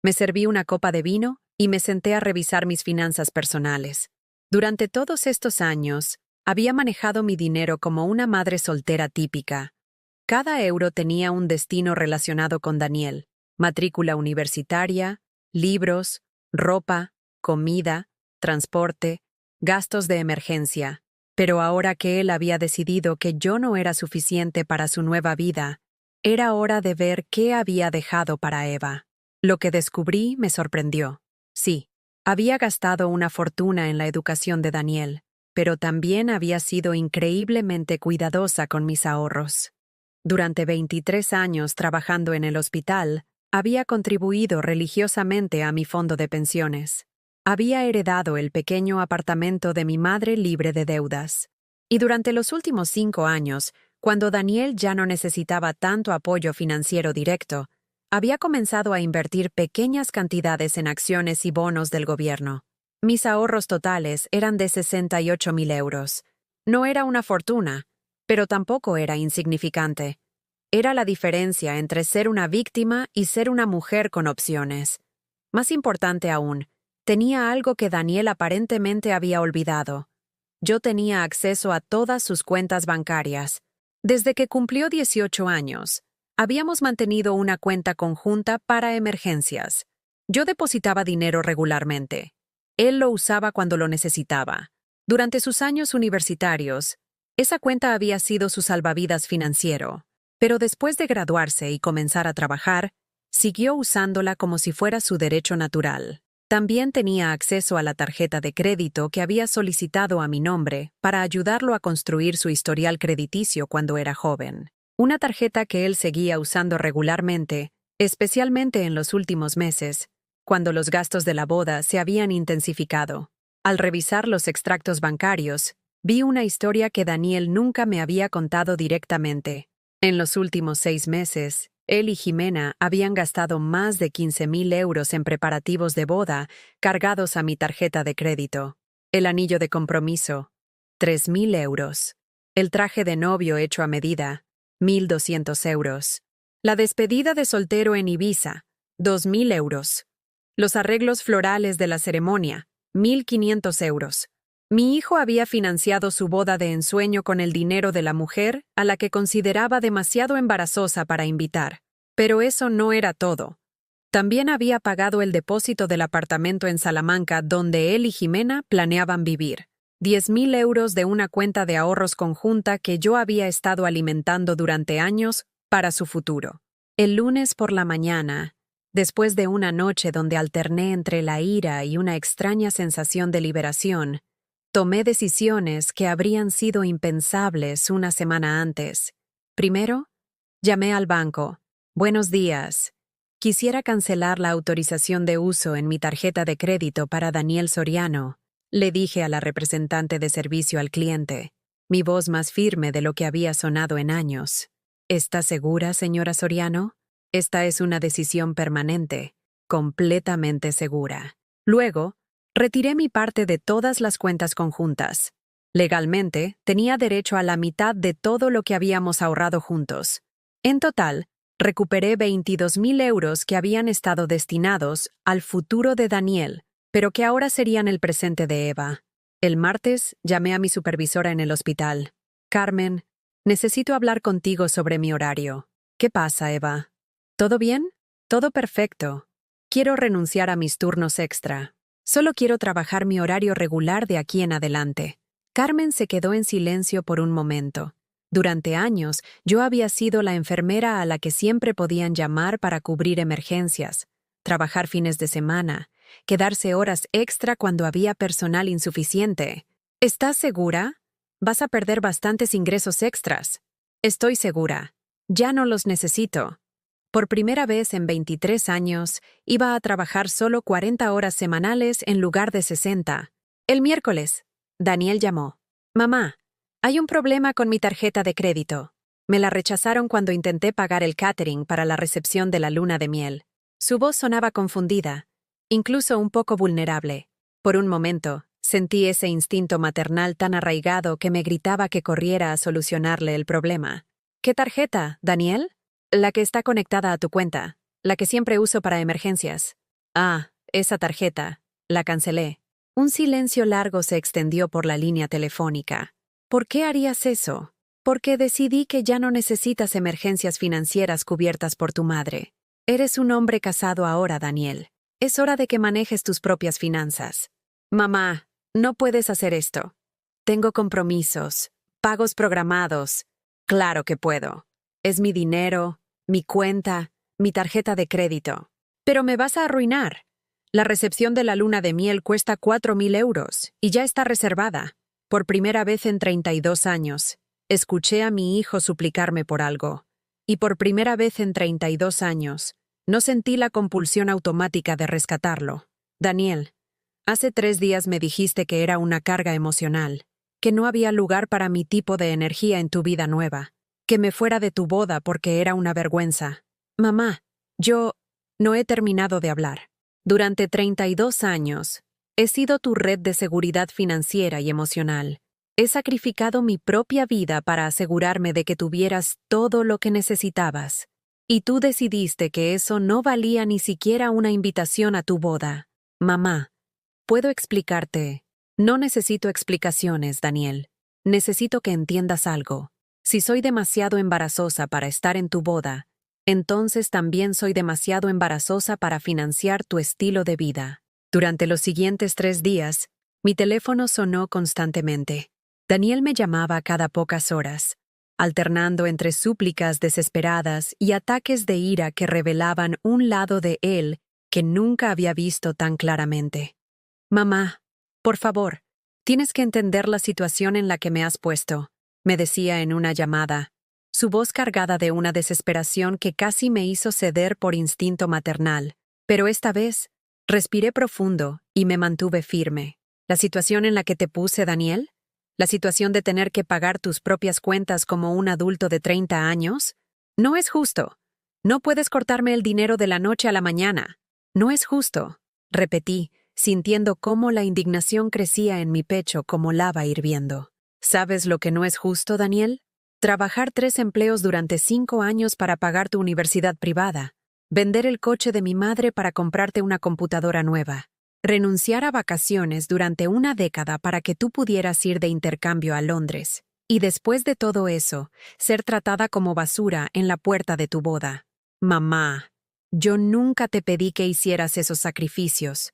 Me serví una copa de vino y me senté a revisar mis finanzas personales. Durante todos estos años, había manejado mi dinero como una madre soltera típica. Cada euro tenía un destino relacionado con Daniel: matrícula universitaria, libros, ropa, comida, transporte, gastos de emergencia. Pero ahora que él había decidido que yo no era suficiente para su nueva vida, era hora de ver qué había dejado para Eva. Lo que descubrí me sorprendió. Sí, había gastado una fortuna en la educación de Daniel, pero también había sido increíblemente cuidadosa con mis ahorros. Durante 23 años trabajando en el hospital, había contribuido religiosamente a mi fondo de pensiones. Había heredado el pequeño apartamento de mi madre libre de deudas. Y durante los últimos 5 años, cuando Daniel ya no necesitaba tanto apoyo financiero directo, había comenzado a invertir pequeñas cantidades en acciones y bonos del gobierno. Mis ahorros totales eran de 68.000 euros. No era una fortuna, pero tampoco era insignificante. Era la diferencia entre ser una víctima y ser una mujer con opciones. Más importante aún, tenía algo que Daniel aparentemente había olvidado. Yo tenía acceso a todas sus cuentas bancarias. Desde que cumplió 18 años, habíamos mantenido una cuenta conjunta para emergencias. Yo depositaba dinero regularmente. Él lo usaba cuando lo necesitaba. Durante sus años universitarios, esa cuenta había sido su salvavidas financiero. Pero después de graduarse y comenzar a trabajar, Siguió usándola como si fuera su derecho natural. También tenía acceso a la tarjeta de crédito que había solicitado a mi nombre para ayudarlo a construir su historial crediticio cuando era joven. Una tarjeta que él seguía usando regularmente, especialmente en los últimos meses, cuando los gastos de la boda se habían intensificado. Al revisar los extractos bancarios, vi una historia que Daniel nunca me había contado directamente. En los últimos 6 meses, él y Jimena habían gastado más de 15,000 euros en preparativos de boda cargados a mi tarjeta de crédito. El anillo de compromiso, 3,000 euros. El traje de novio hecho a medida, 1,200 euros. La despedida de soltero en Ibiza, 2,000 euros. Los arreglos florales de la ceremonia, 1,500 euros. Mi hijo había financiado su boda de ensueño con el dinero de la mujer a la que consideraba demasiado embarazosa para invitar. Pero eso no era todo. También había pagado el depósito del apartamento en Salamanca donde él y Jimena planeaban vivir. 10,000 euros de una cuenta de ahorros conjunta que yo había estado alimentando durante años para su futuro. El lunes por la mañana, después de una noche donde alterné entre la ira y una extraña sensación de liberación, tomé decisiones que habrían sido impensables una semana antes. Primero, llamé al banco. Buenos días. Quisiera cancelar la autorización de uso en mi tarjeta de crédito para Daniel Soriano, le dije a la representante de servicio al cliente, mi voz más firme de lo que había sonado en años. ¿Está segura, señora Soriano? Esta es una decisión permanente, completamente segura. Luego, retiré mi parte de todas las cuentas conjuntas. Legalmente, tenía derecho a la mitad de todo lo que habíamos ahorrado juntos. En total, recuperé 22,000 euros que habían estado destinados al futuro de Daniel, pero que ahora serían el presente de Eva. El martes, llamé a mi supervisora en el hospital. Carmen, necesito hablar contigo sobre mi horario. ¿Qué pasa, Eva? ¿Todo bien? Todo perfecto. Quiero renunciar a mis turnos extra. Solo quiero trabajar mi horario regular de aquí en adelante. Carmen se quedó en silencio por un momento. Durante años, yo había sido la enfermera a la que siempre podían llamar para cubrir emergencias, trabajar fines de semana, quedarse horas extra cuando había personal insuficiente. ¿Estás segura? Vas a perder bastantes ingresos extras. Estoy segura. Ya no los necesito. Por primera vez en 23 años, iba a trabajar solo 40 horas semanales en lugar de 60. El miércoles, Daniel llamó. Mamá, hay un problema con mi tarjeta de crédito. Me la rechazaron cuando intenté pagar el catering para la recepción de la luna de miel. Su voz sonaba confundida, incluso un poco vulnerable. Por un momento, sentí ese instinto maternal tan arraigado que me gritaba que corriera a solucionarle el problema. ¿Qué tarjeta, Daniel? La que está conectada a tu cuenta, la que siempre uso para emergencias. Ah, esa tarjeta. La cancelé. Un silencio largo se extendió por la línea telefónica. ¿Por qué harías eso? Porque decidí que ya no necesitas emergencias financieras cubiertas por tu madre. Eres un hombre casado ahora, Daniel. Es hora de que manejes tus propias finanzas. Mamá, no puedes hacer esto. Tengo compromisos, pagos programados. Claro que puedo. Es mi dinero, mi cuenta, mi tarjeta de crédito. Pero me vas a arruinar. La recepción de la luna de miel cuesta 4,000 euros y ya está reservada. Por primera vez en 32 años, escuché a mi hijo suplicarme por algo. Y por primera vez en 32 años, no sentí la compulsión automática de rescatarlo. Daniel, hace 3 días me dijiste que era una carga emocional, que no había lugar para mi tipo de energía en tu vida nueva, que me fuera de tu boda porque era una vergüenza. Mamá, yo no he terminado de hablar. Durante 32 años, he sido tu red de seguridad financiera y emocional. He sacrificado mi propia vida para asegurarme de que tuvieras todo lo que necesitabas. Y tú decidiste que eso no valía ni siquiera una invitación a tu boda. Mamá, puedo explicarte. No necesito explicaciones, Daniel. Necesito que entiendas algo. Si soy demasiado embarazosa para estar en tu boda, entonces también soy demasiado embarazosa para financiar tu estilo de vida. Durante los siguientes 3 días, mi teléfono sonó constantemente. Daniel me llamaba cada pocas horas. alternando entre súplicas desesperadas y ataques de ira que revelaban un lado de él que nunca había visto tan claramente. «Mamá, por favor, tienes que entender la situación en la que me has puesto», me decía en una llamada, su voz cargada de una desesperación que casi me hizo ceder por instinto maternal. Pero esta vez, respiré profundo y me mantuve firme. ¿La situación en la que te puse, Daniel? ¿La situación de tener que pagar tus propias cuentas como un adulto de 30 años? No es justo. No puedes cortarme el dinero de la noche a la mañana. No es justo, repetí, sintiendo cómo la indignación crecía en mi pecho como lava hirviendo. ¿Sabes lo que no es justo, Daniel? Trabajar 3 empleos durante 5 años para pagar tu universidad privada. Vender el coche de mi madre para comprarte una computadora nueva. Renunciar a vacaciones durante 1 década para que tú pudieras ir de intercambio a Londres. Y después de todo eso, ser tratada como basura en la puerta de tu boda. Mamá, yo nunca te pedí que hicieras esos sacrificios.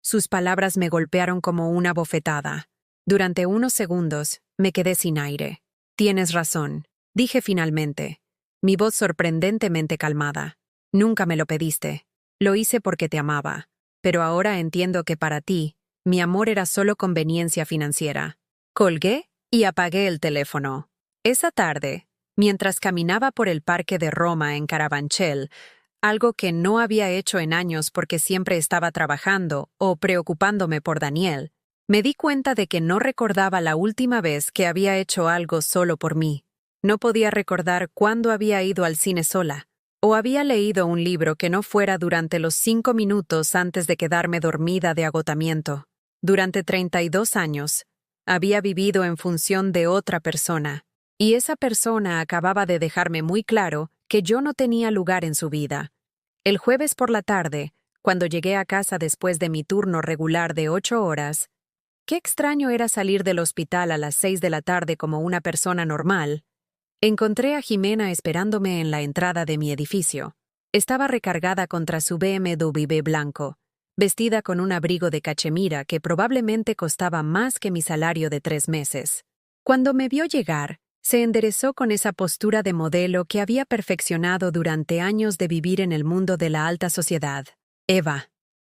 Sus palabras me golpearon como una bofetada. Durante unos segundos, me quedé sin aire. Tienes razón, dije finalmente, mi voz sorprendentemente calmada. Nunca me lo pediste. Lo hice porque te amaba. Pero ahora entiendo que para ti, mi amor era solo conveniencia financiera. Colgué y apagué el teléfono. Esa tarde, mientras caminaba por el parque de Roma en Carabanchel, algo que no había hecho en años porque siempre estaba trabajando o preocupándome por Daniel, me di cuenta de que no recordaba la última vez que había hecho algo solo por mí. No podía recordar cuándo había ido al cine sola, o había leído un libro que no fuera durante los 5 minutos antes de quedarme dormida de agotamiento. Durante 32 años, había vivido en función de otra persona, y esa persona acababa de dejarme muy claro que yo no tenía lugar en su vida. El jueves por la tarde, cuando llegué a casa después de mi turno regular de 8 horas, qué extraño era salir del hospital a las 6 de la tarde como una persona normal. Encontré a Jimena esperándome en la entrada de mi edificio. Estaba recargada contra su BMW blanco, vestida con un abrigo de cachemira que probablemente costaba más que mi salario de 3 meses. Cuando me vio llegar, se enderezó con esa postura de modelo que había perfeccionado durante años de vivir en el mundo de la alta sociedad. «Eva»,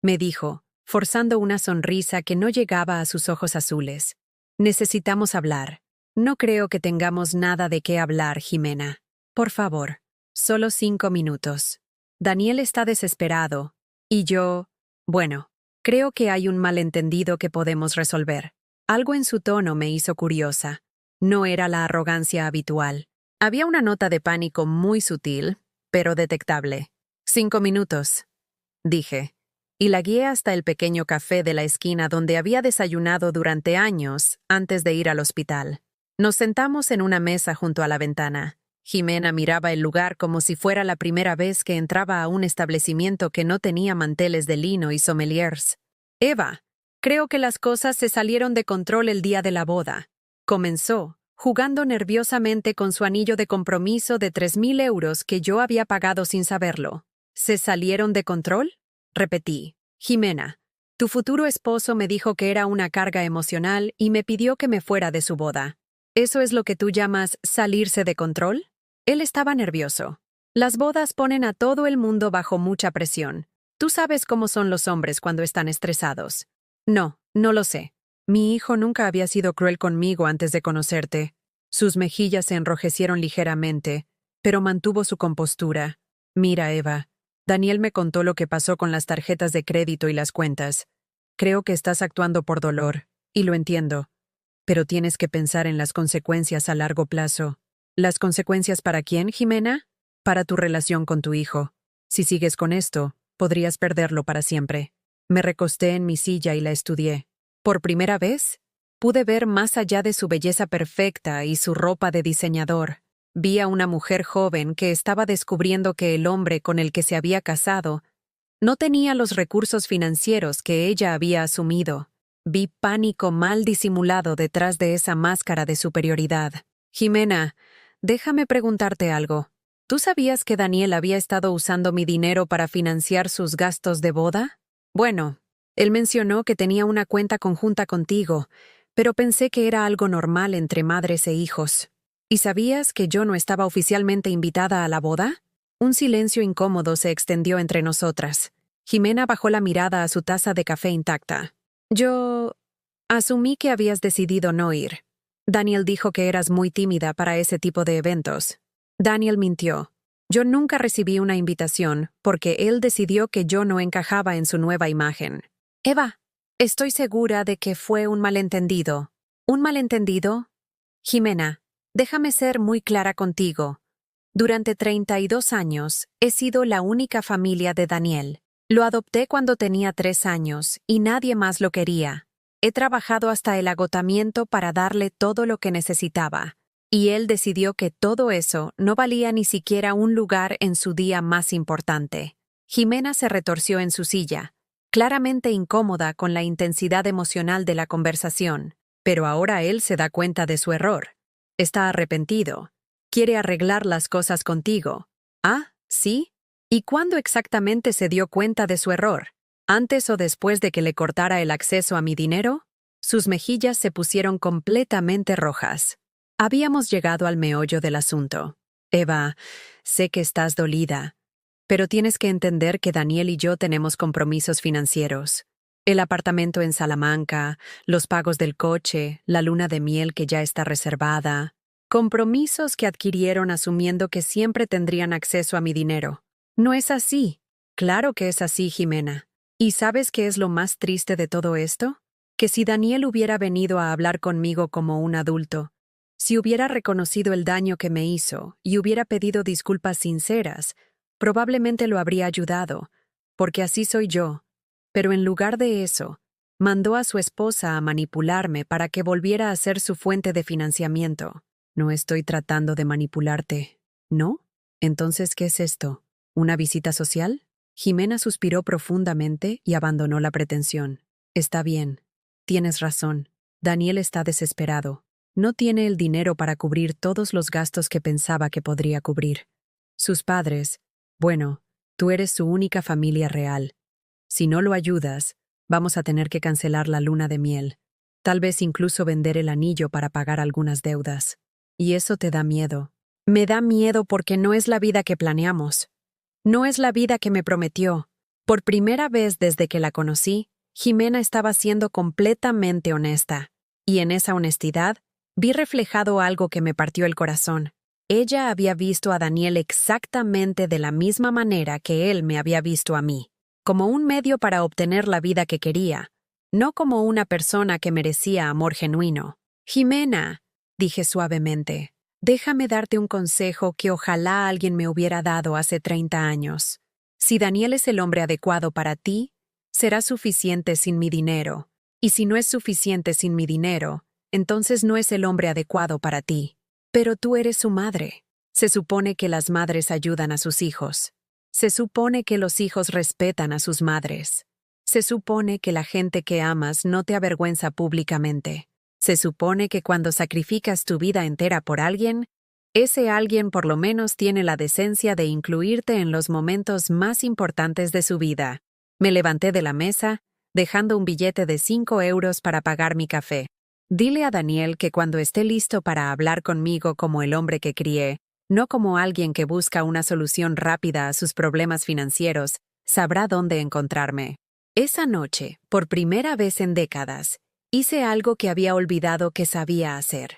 me dijo, forzando una sonrisa que no llegaba a sus ojos azules. «Necesitamos hablar. No creo que tengamos nada de qué hablar, Jimena. Por favor, solo 5 minutos. Daniel está desesperado. Y yo, bueno, creo que hay un malentendido que podemos resolver». Algo en su tono me hizo curiosa. No era la arrogancia habitual. Había una nota de pánico muy sutil, pero detectable. 5 minutos, dije, y la guié hasta el pequeño café de la esquina donde había desayunado durante años antes de ir al hospital. Nos sentamos en una mesa junto a la ventana. Jimena miraba el lugar como si fuera la primera vez que entraba a un establecimiento que no tenía manteles de lino y sommeliers. «Eva, creo que las cosas se salieron de control el día de la boda», comenzó, jugando nerviosamente con su anillo de compromiso de 3.000 euros que yo había pagado sin saberlo. «¿Se salieron de control?», repetí. «Jimena, tu futuro esposo me dijo que era una carga emocional y me pidió que me fuera de su boda. ¿Eso es lo que tú llamas salirse de control?». Él estaba nervioso. Las bodas ponen a todo el mundo bajo mucha presión. Tú sabes cómo son los hombres cuando están estresados. «No, no lo sé. Mi hijo nunca había sido cruel conmigo antes de conocerte». Sus mejillas se enrojecieron ligeramente, pero mantuvo su compostura. «Mira, Eva, Daniel me contó lo que pasó con las tarjetas de crédito y las cuentas. Creo que estás actuando por dolor, y lo entiendo. Pero tienes que pensar en las consecuencias a largo plazo». «¿Las consecuencias para quién, Jimena?». «Para tu relación con tu hijo. Si sigues con esto, podrías perderlo para siempre». Me recosté en mi silla y la estudié. Por primera vez, pude ver más allá de su belleza perfecta y su ropa de diseñador. Vi a una mujer joven que estaba descubriendo que el hombre con el que se había casado no tenía los recursos financieros que ella había asumido. Vi pánico mal disimulado detrás de esa máscara de superioridad. «Jimena, déjame preguntarte algo. ¿Tú sabías que Daniel había estado usando mi dinero para financiar sus gastos de boda?». «Bueno, él mencionó que tenía una cuenta conjunta contigo, pero pensé que era algo normal entre madres e hijos». ¿Y sabías que yo no estaba oficialmente invitada a la boda? Un silencio incómodo se extendió entre nosotras. Jimena bajó la mirada a su taza de café intacta. Yo asumí que habías decidido no ir. Daniel dijo que eras muy tímida para ese tipo de eventos. Daniel mintió. Yo nunca recibí una invitación porque él decidió que yo no encajaba en su nueva imagen. Eva, estoy segura de que fue un malentendido. ¿Un malentendido? Jimena, déjame ser muy clara contigo. Durante 32 años he sido la única familia de Daniel. Lo adopté cuando tenía 3 años y nadie más lo quería. He trabajado hasta el agotamiento para darle todo lo que necesitaba. Y él decidió que todo eso no valía ni siquiera un lugar en su día más importante. Jimena se retorció en su silla, claramente incómoda con la intensidad emocional de la conversación. Pero ahora él se da cuenta de su error. Está arrepentido. Quiere arreglar las cosas contigo. ¿Ah, sí? ¿Y cuándo exactamente se dio cuenta de su error? ¿Antes o después de que le cortara el acceso a mi dinero? Sus mejillas se pusieron completamente rojas. Habíamos llegado al meollo del asunto. Eva, sé que estás dolida, pero tienes que entender que Daniel y yo tenemos compromisos financieros. El apartamento en Salamanca, los pagos del coche, la luna de miel que ya está reservada. Compromisos que adquirieron asumiendo que siempre tendrían acceso a mi dinero. No es así. Claro que es así, Jimena. ¿Y sabes qué es lo más triste de todo esto? Que si Daniel hubiera venido a hablar conmigo como un adulto, si hubiera reconocido el daño que me hizo y hubiera pedido disculpas sinceras, probablemente lo habría ayudado, porque así soy yo. Pero en lugar de eso, mandó a su esposa a manipularme para que volviera a ser su fuente de financiamiento. No estoy tratando de manipularte, ¿no? Entonces, ¿qué es esto? ¿Una visita social? Jimena suspiró profundamente y abandonó la pretensión. Está bien. Tienes razón. Daniel está desesperado. No tiene el dinero para cubrir todos los gastos que pensaba que podría cubrir. Sus padres, bueno, tú eres su única familia real. Si no lo ayudas, vamos a tener que cancelar la luna de miel. Tal vez incluso vender el anillo para pagar algunas deudas. Y eso te da miedo. Me da miedo porque no es la vida que planeamos. No es la vida que me prometió. Por primera vez desde que la conocí, Jimena estaba siendo completamente honesta. Y en esa honestidad, vi reflejado algo que me partió el corazón. Ella había visto a Daniel exactamente de la misma manera que él me había visto a mí, como un medio para obtener la vida que quería, no como una persona que merecía amor genuino. Jimena, dije suavemente, déjame darte un consejo que ojalá alguien me hubiera dado hace 30 años. Si Daniel es el hombre adecuado para ti, será suficiente sin mi dinero. Y si no es suficiente sin mi dinero, entonces no es el hombre adecuado para ti. Pero tú eres su madre. Se supone que las madres ayudan a sus hijos. Se supone que los hijos respetan a sus madres. Se supone que la gente que amas no te avergüenza públicamente. Se supone que cuando sacrificas tu vida entera por alguien, ese alguien por lo menos tiene la decencia de incluirte en los momentos más importantes de su vida. Me levanté de la mesa, dejando un billete de 5 euros para pagar mi café. Dile a Daniel que cuando esté listo para hablar conmigo como el hombre que crié, no como alguien que busca una solución rápida a sus problemas financieros, sabrá dónde encontrarme. Esa noche, por primera vez en décadas, hice algo que había olvidado que sabía hacer.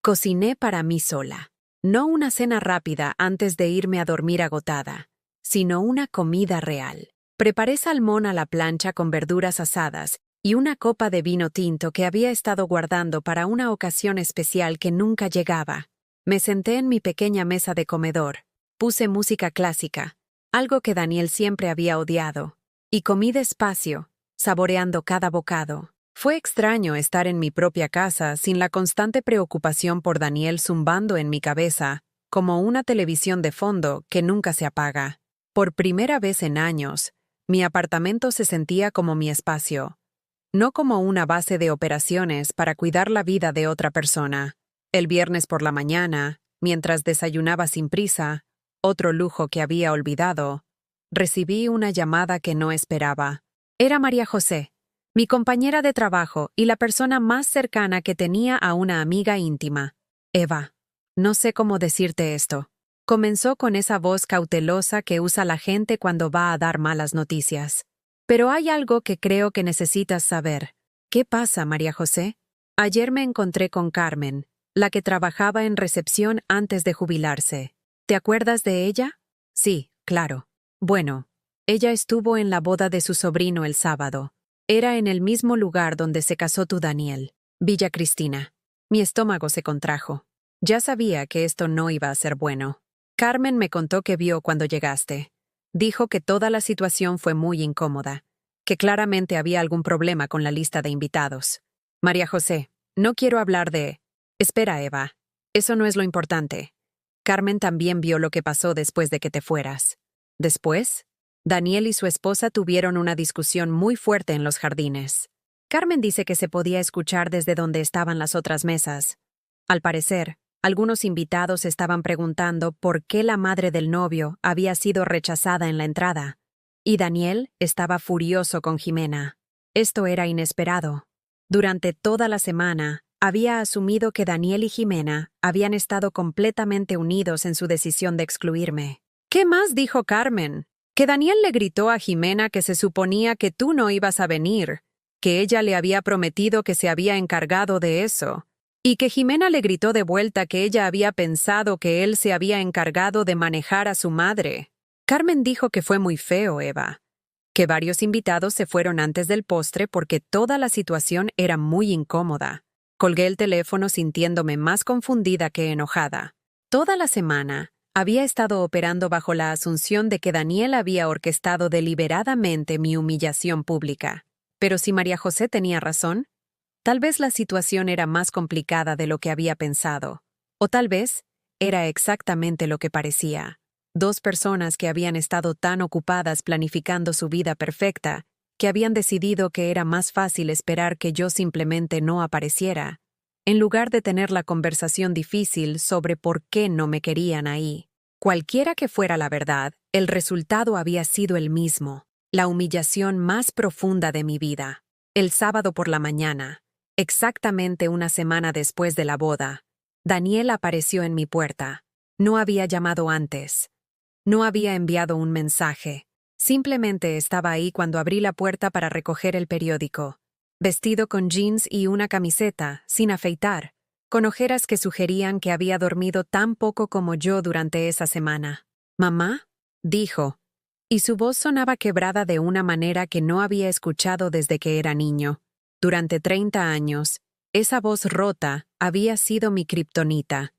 Cociné para mí sola. No una cena rápida antes de irme a dormir agotada, sino una comida real. Preparé salmón a la plancha con verduras asadas y una copa de vino tinto que había estado guardando para una ocasión especial que nunca llegaba. Me senté en mi pequeña mesa de comedor, puse música clásica, algo que Daniel siempre había odiado, y comí despacio, saboreando cada bocado. Fue extraño estar en mi propia casa sin la constante preocupación por Daniel zumbando en mi cabeza, como una televisión de fondo que nunca se apaga. Por primera vez en años, mi apartamento se sentía como mi espacio, no como una base de operaciones para cuidar la vida de otra persona. El viernes por la mañana, mientras desayunaba sin prisa, otro lujo que había olvidado, recibí una llamada que no esperaba. Era María José, mi compañera de trabajo y la persona más cercana que tenía a una amiga íntima. Eva, No sé cómo decirte esto. Comenzó con esa voz cautelosa que usa la gente cuando va a dar malas noticias. Pero hay algo que creo que necesitas saber. ¿Qué pasa, María José? Ayer me encontré con Carmen, la que trabajaba en recepción antes de jubilarse. ¿Te acuerdas de ella? Sí, claro. Bueno, ella estuvo en la boda de su sobrino el sábado. Era en el mismo lugar donde se casó tu Daniel, Villa Cristina. Mi estómago se contrajo. Ya sabía que esto no iba a ser bueno. Carmen me contó que vio cuando llegaste. Dijo que toda la situación fue muy incómoda, que claramente había algún problema con la lista de invitados. María José, no quiero hablar de... Espera, Eva. Eso no es lo importante. Carmen también vio lo que pasó después de que te fueras. Después, Daniel y su esposa tuvieron una discusión muy fuerte en los jardines. Carmen dice que se podía escuchar desde donde estaban las otras mesas. Al parecer, algunos invitados estaban preguntando por qué la madre del novio había sido rechazada en la entrada. Y Daniel estaba furioso con Jimena. Esto era inesperado. Durante toda la semana, había asumido que Daniel y Jimena habían estado completamente unidos en su decisión de excluirme. ¿Qué más dijo Carmen? Que Daniel le gritó a Jimena que se suponía que tú no ibas a venir, que ella le había prometido que se había encargado de eso, y que Jimena le gritó de vuelta que ella había pensado que él se había encargado de manejar a su madre. Carmen dijo que fue muy feo, Eva, que varios invitados se fueron antes del postre porque toda la situación era muy incómoda. Colgué el teléfono sintiéndome más confundida que enojada. Toda la semana, había estado operando bajo la asunción de que Daniel había orquestado deliberadamente mi humillación pública. Pero si María José tenía razón, tal vez la situación era más complicada de lo que había pensado. O tal vez era exactamente lo que parecía. Dos personas que habían estado tan ocupadas planificando su vida perfecta, que habían decidido que era más fácil esperar que yo simplemente no apareciera, en lugar de tener la conversación difícil sobre por qué no me querían ahí. Cualquiera que fuera la verdad, el resultado había sido el mismo, la humillación más profunda de mi vida. El sábado por la mañana, exactamente una semana después de la boda, Daniel apareció en mi puerta. No había llamado antes. No había enviado un mensaje. Simplemente estaba ahí cuando abrí la puerta para recoger el periódico, vestido con jeans y una camiseta, sin afeitar, con ojeras que sugerían que había dormido tan poco como yo durante esa semana. «¿Mamá?», dijo, y su voz sonaba quebrada de una manera que no había escuchado desde que era niño. Durante 30 años, esa voz rota había sido mi kriptonita.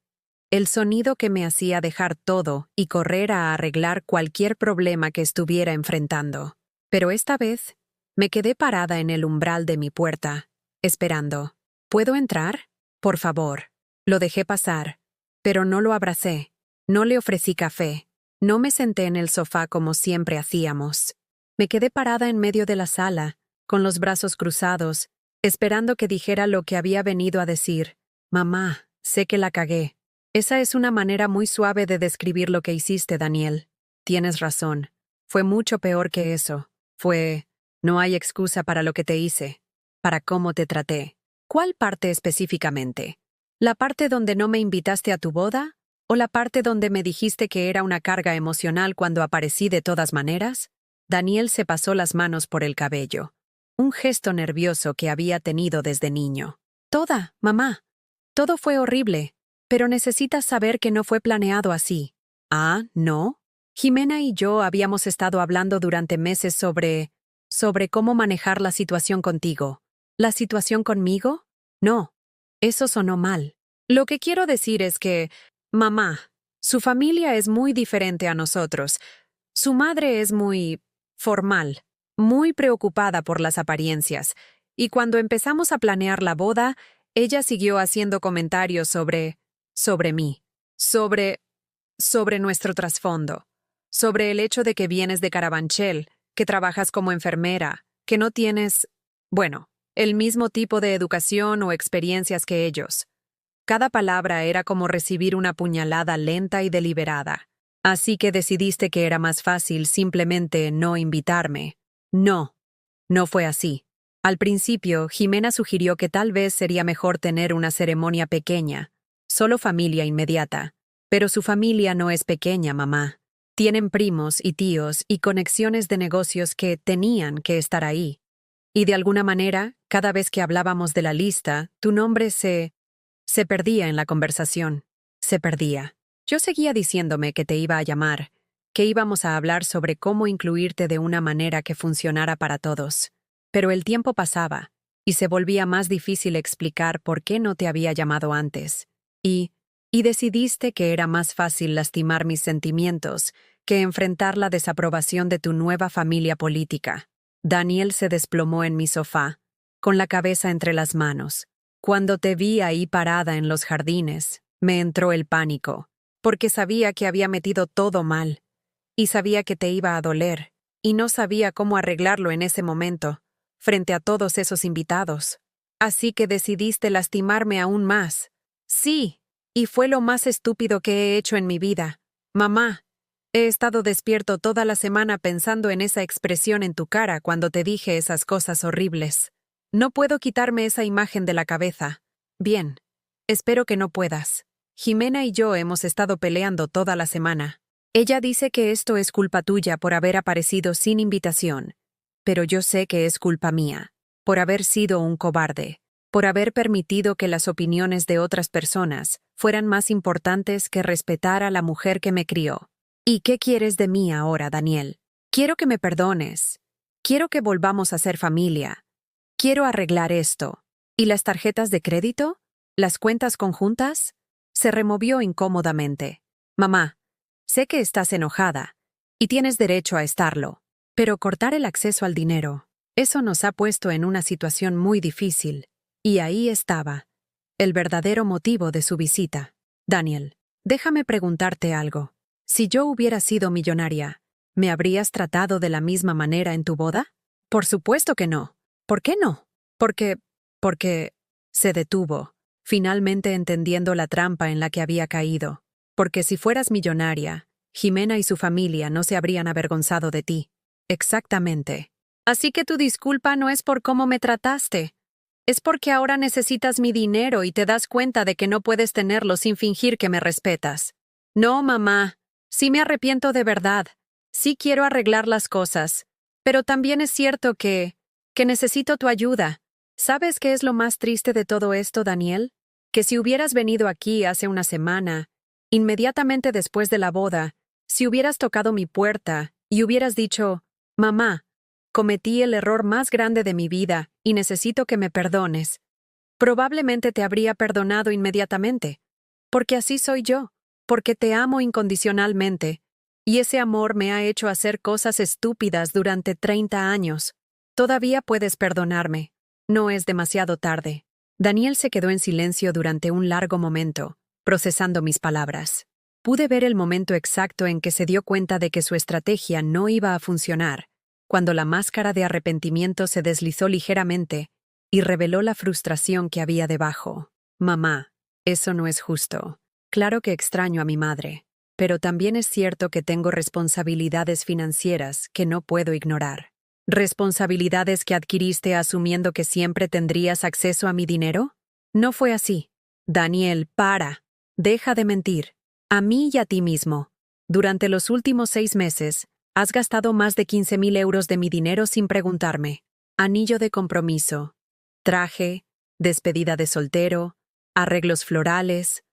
El sonido que me hacía dejar todo y correr a arreglar cualquier problema que estuviera enfrentando. Pero esta vez, me quedé parada en el umbral de mi puerta, esperando. ¿Puedo entrar? Por favor. Lo dejé pasar, pero no lo abracé. No le ofrecí café. No me senté en el sofá como siempre hacíamos. Me quedé parada en medio de la sala, con los brazos cruzados, esperando que dijera lo que había venido a decir. «Mamá, sé que la cagué». Esa es una manera muy suave de describir lo que hiciste, Daniel. Tienes razón. Fue mucho peor que eso. No hay excusa para lo que te hice, para cómo te traté. ¿Cuál parte específicamente? ¿La parte donde no me invitaste a tu boda? ¿O la parte donde me dijiste que era una carga emocional cuando aparecí de todas maneras? Daniel se pasó las manos por el cabello. Un gesto nervioso que había tenido desde niño. Toda, mamá. Todo fue horrible. Pero necesitas saber que no fue planeado así. ¿Ah, no? Jimena y yo habíamos estado hablando durante meses sobre cómo manejar la situación contigo. ¿La situación conmigo? No. Eso sonó mal. Lo que quiero decir es que, mamá, su familia es muy diferente a nosotros. Su madre es muy formal, muy preocupada por las apariencias. Y cuando empezamos a planear la boda, ella siguió haciendo comentarios sobre mí, sobre nuestro trasfondo, sobre el hecho de que vienes de Carabanchel, que trabajas como enfermera, que no tienes, el mismo tipo de educación o experiencias que ellos. Cada palabra era como recibir una puñalada lenta y deliberada. Así que decidiste que era más fácil simplemente no invitarme. No, no fue así. Al principio, Jimena sugirió que tal vez sería mejor tener una ceremonia pequeña, solo familia inmediata. Pero su familia no es pequeña, mamá. Tienen primos y tíos y conexiones de negocios que tenían que estar ahí. Y de alguna manera, cada vez que hablábamos de la lista, tu nombre se perdía en la conversación. Se perdía. Yo seguía diciéndome que te iba a llamar, que íbamos a hablar sobre cómo incluirte de una manera que funcionara para todos. Pero el tiempo pasaba, y se volvía más difícil explicar por qué no te había llamado antes. Y decidiste que era más fácil lastimar mis sentimientos que enfrentar la desaprobación de tu nueva familia política. Daniel se desplomó en mi sofá, con la cabeza entre las manos. Cuando te vi ahí parada en los jardines, me entró el pánico, porque sabía que había metido todo mal, y sabía que te iba a doler, y no sabía cómo arreglarlo en ese momento, frente a todos esos invitados. Así que decidiste lastimarme aún más. Sí, y fue lo más estúpido que he hecho en mi vida. Mamá, he estado despierto toda la semana pensando en esa expresión en tu cara cuando te dije esas cosas horribles. No puedo quitarme esa imagen de la cabeza. Bien, espero que no puedas. Jimena y yo hemos estado peleando toda la semana. Ella dice que esto es culpa tuya por haber aparecido sin invitación, pero yo sé que es culpa mía, por haber sido un cobarde, por haber permitido que las opiniones de otras personas fueran más importantes que respetar a la mujer que me crió. ¿Y qué quieres de mí ahora, Daniel? Quiero que me perdones. Quiero que volvamos a ser familia. Quiero arreglar esto. ¿Y las tarjetas de crédito? ¿Las cuentas conjuntas? Se removió incómodamente. Mamá, sé que estás enojada, y tienes derecho a estarlo, pero cortar el acceso al dinero, eso nos ha puesto en una situación muy difícil. Y ahí estaba, el verdadero motivo de su visita. Daniel, déjame preguntarte algo. Si yo hubiera sido millonaria, ¿me habrías tratado de la misma manera en tu boda? Por supuesto que no. ¿Por qué no? Porque se detuvo, finalmente entendiendo la trampa en la que había caído. Porque si fueras millonaria, Jimena y su familia no se habrían avergonzado de ti. Exactamente. Así que tu disculpa no es por cómo me trataste. Es porque ahora necesitas mi dinero y te das cuenta de que no puedes tenerlo sin fingir que me respetas. No, mamá. Sí me arrepiento de verdad. Sí quiero arreglar las cosas. Pero también es cierto que necesito tu ayuda. ¿Sabes qué es lo más triste de todo esto, Daniel? Que si hubieras venido aquí hace una semana, inmediatamente después de la boda, si hubieras tocado mi puerta y hubieras dicho, mamá, cometí el error más grande de mi vida y necesito que me perdones, probablemente te habría perdonado inmediatamente. Porque así soy yo, porque te amo incondicionalmente, y ese amor me ha hecho hacer cosas estúpidas durante 30 años. Todavía puedes perdonarme. No es demasiado tarde. Daniel se quedó en silencio durante un largo momento, procesando mis palabras. Pude ver el momento exacto en que se dio cuenta de que su estrategia no iba a funcionar, cuando la máscara de arrepentimiento se deslizó ligeramente y reveló la frustración que había debajo. Mamá, eso no es justo. Claro que extraño a mi madre, pero también es cierto que tengo responsabilidades financieras que no puedo ignorar. ¿Responsabilidades que adquiriste asumiendo que siempre tendrías acceso a mi dinero? No fue así. Daniel, para. Deja de mentir. A mí y a ti mismo. Durante los últimos 6 meses, has gastado más de 15,000 euros de mi dinero sin preguntarme. Anillo de compromiso, traje, despedida de soltero, arreglos florales,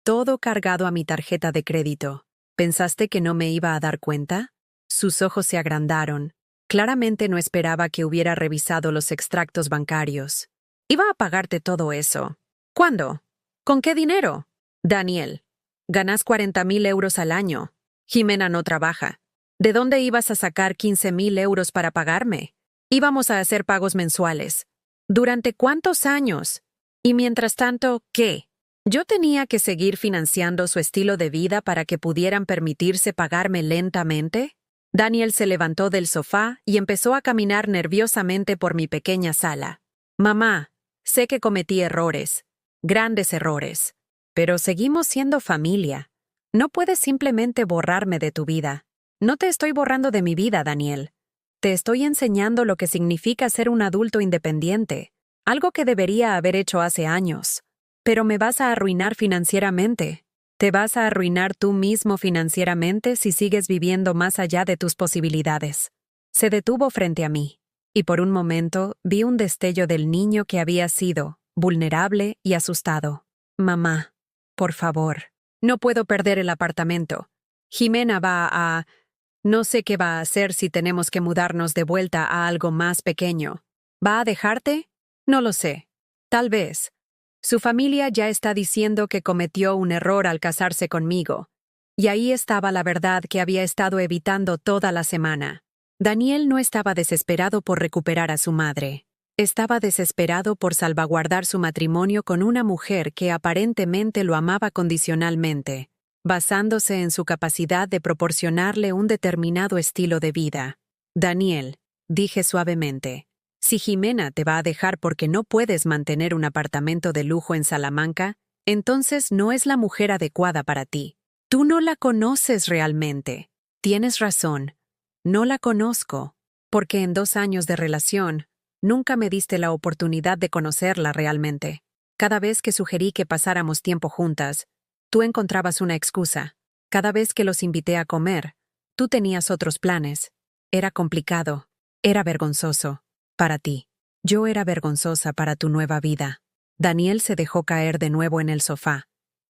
todo cargado a mi tarjeta de crédito. ¿Pensaste que no me iba a dar cuenta? Sus ojos se agrandaron. Claramente no esperaba que hubiera revisado los extractos bancarios. Iba a pagarte todo eso. ¿Cuándo? ¿Con qué dinero? Daniel, ganas 40,000 euros al año. Jimena no trabaja. ¿De dónde ibas a sacar 15,000 euros para pagarme? Íbamos a hacer pagos mensuales. ¿Durante cuántos años? Y mientras tanto, ¿qué? ¿Yo tenía que seguir financiando su estilo de vida para que pudieran permitirse pagarme lentamente? Daniel se levantó del sofá y empezó a caminar nerviosamente por mi pequeña sala. Mamá, sé que cometí errores, grandes errores, pero seguimos siendo familia. No puedes simplemente borrarme de tu vida. No te estoy borrando de mi vida, Daniel. Te estoy enseñando lo que significa ser un adulto independiente, algo que debería haber hecho hace años. Pero me vas a arruinar financieramente. Te vas a arruinar tú mismo financieramente si sigues viviendo más allá de tus posibilidades. Se detuvo frente a mí, y por un momento vi un destello del niño que había sido, vulnerable y asustado. Mamá, por favor, no puedo perder el apartamento. Jimena va a... No sé qué va a hacer si tenemos que mudarnos de vuelta a algo más pequeño. ¿Va a dejarte? No lo sé. Tal vez. Su familia ya está diciendo que cometió un error al casarse conmigo. Y ahí estaba la verdad que había estado evitando toda la semana. Daniel no estaba desesperado por recuperar a su madre. Estaba desesperado por salvaguardar su matrimonio con una mujer que aparentemente lo amaba condicionalmente, basándose en su capacidad de proporcionarle un determinado estilo de vida. Daniel, dije suavemente, si Jimena te va a dejar porque no puedes mantener un apartamento de lujo en Salamanca, entonces no es la mujer adecuada para ti. Tú no la conoces realmente. Tienes razón. No la conozco, porque en 2 años de relación, nunca me diste la oportunidad de conocerla realmente. Cada vez que sugerí que pasáramos tiempo juntas, tú encontrabas una excusa. Cada vez que los invité a comer, tú tenías otros planes. Era complicado. Era vergonzoso. Para ti. Yo era vergonzosa para tu nueva vida. Daniel se dejó caer de nuevo en el sofá,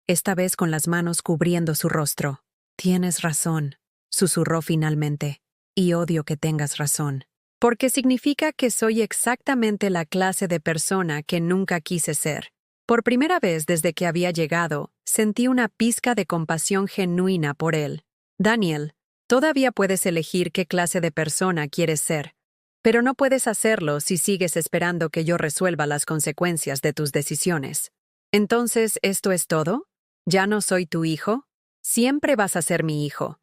esta vez con las manos cubriendo su rostro. Tienes razón, susurró finalmente. Y odio que tengas razón. Porque significa que soy exactamente la clase de persona que nunca quise ser. Por primera vez desde que había llegado, sentí una pizca de compasión genuina por él. Daniel, todavía puedes elegir qué clase de persona quieres ser, pero no puedes hacerlo si sigues esperando que yo resuelva las consecuencias de tus decisiones. Entonces, ¿esto es todo? ¿Ya no soy tu hijo? Siempre vas a ser mi hijo,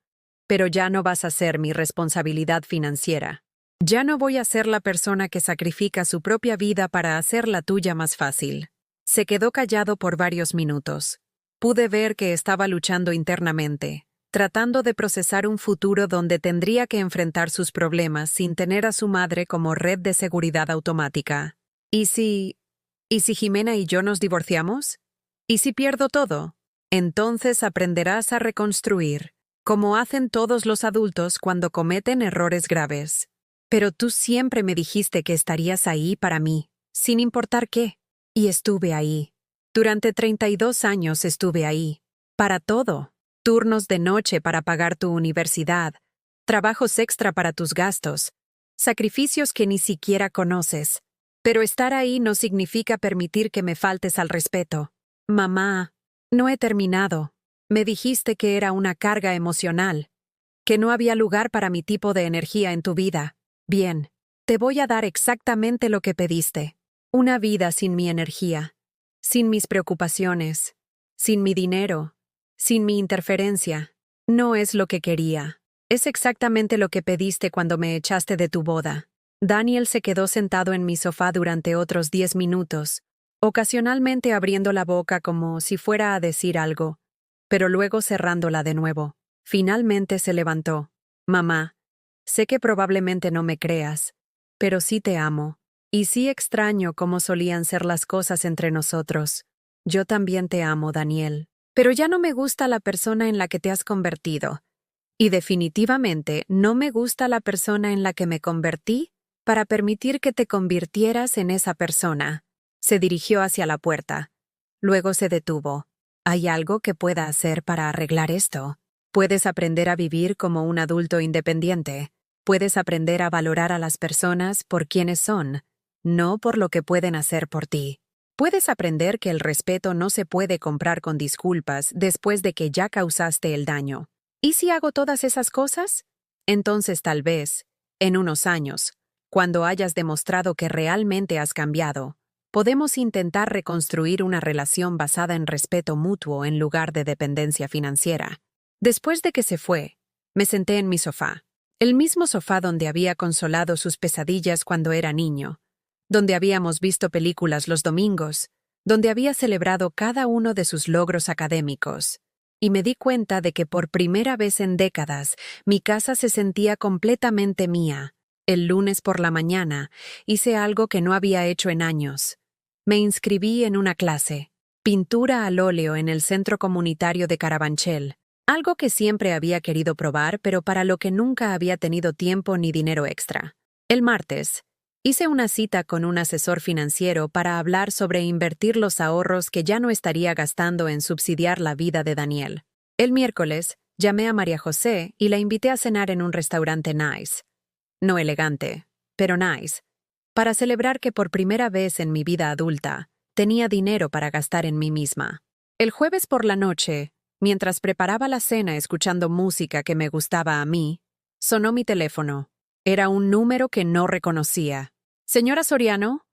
pero ya no vas a ser mi responsabilidad financiera. Ya no voy a ser la persona que sacrifica su propia vida para hacer la tuya más fácil. Se quedó callado por varios minutos. Pude ver que estaba luchando internamente, tratando de procesar un futuro donde tendría que enfrentar sus problemas sin tener a su madre como red de seguridad automática. ¿Y si Jimena y yo nos divorciamos? ¿Y si pierdo todo? Entonces aprenderás a reconstruir, como hacen todos los adultos cuando cometen errores graves. Pero tú siempre me dijiste que estarías ahí para mí, sin importar qué. Y estuve ahí. Durante 32 años estuve ahí. Para todo. Turnos de noche para pagar tu universidad, trabajos extra para tus gastos, sacrificios que ni siquiera conoces. Pero estar ahí no significa permitir que me faltes al respeto. Mamá, no he terminado. Me dijiste que era una carga emocional, que no había lugar para mi tipo de energía en tu vida. Bien, te voy a dar exactamente lo que pediste. Una vida sin mi energía, sin mis preocupaciones, sin mi dinero, sin mi interferencia. No es lo que quería. Es exactamente lo que pediste cuando me echaste de tu boda. Daniel se quedó sentado en mi sofá durante otros 10 minutos, ocasionalmente abriendo la boca como si fuera a decir algo, pero luego cerrándola de nuevo. Finalmente se levantó. Mamá, sé que probablemente no me creas, pero sí te amo. Y sí extraño cómo solían ser las cosas entre nosotros. Yo también te amo, Daniel. Pero ya no me gusta la persona en la que te has convertido. Y definitivamente no me gusta la persona en la que me convertí para permitir que te convirtieras en esa persona. Se dirigió hacia la puerta. Luego se detuvo. ¿Hay algo que pueda hacer para arreglar esto? Puedes aprender a vivir como un adulto independiente. Puedes aprender a valorar a las personas por quienes son, no por lo que pueden hacer por ti. Puedes aprender que el respeto no se puede comprar con disculpas después de que ya causaste el daño. ¿Y si hago todas esas cosas? Entonces tal vez, en unos años, cuando hayas demostrado que realmente has cambiado, podemos intentar reconstruir una relación basada en respeto mutuo en lugar de dependencia financiera. Después de que se fue, me senté en mi sofá, el mismo sofá donde había consolado sus pesadillas cuando era niño, donde habíamos visto películas los domingos, donde había celebrado cada uno de sus logros académicos, y me di cuenta de que por primera vez en décadas mi casa se sentía completamente mía. El lunes por la mañana hice algo que no había hecho en años. Me inscribí en una clase. pintura al óleo en el centro comunitario de Carabanchel, algo que siempre había querido probar, pero para lo que nunca había tenido tiempo ni dinero extra. El martes, hice una cita con un asesor financiero para hablar sobre invertir los ahorros que ya no estaría gastando en subsidiar la vida de Daniel. El miércoles, llamé a María José y la invité a cenar en un restaurante nice. No elegante, pero nice, para celebrar que por primera vez en mi vida adulta tenía dinero para gastar en mí misma. El jueves por la noche, mientras preparaba la cena escuchando música que me gustaba a mí, sonó mi teléfono. Era un número que no reconocía. Señora Soriano,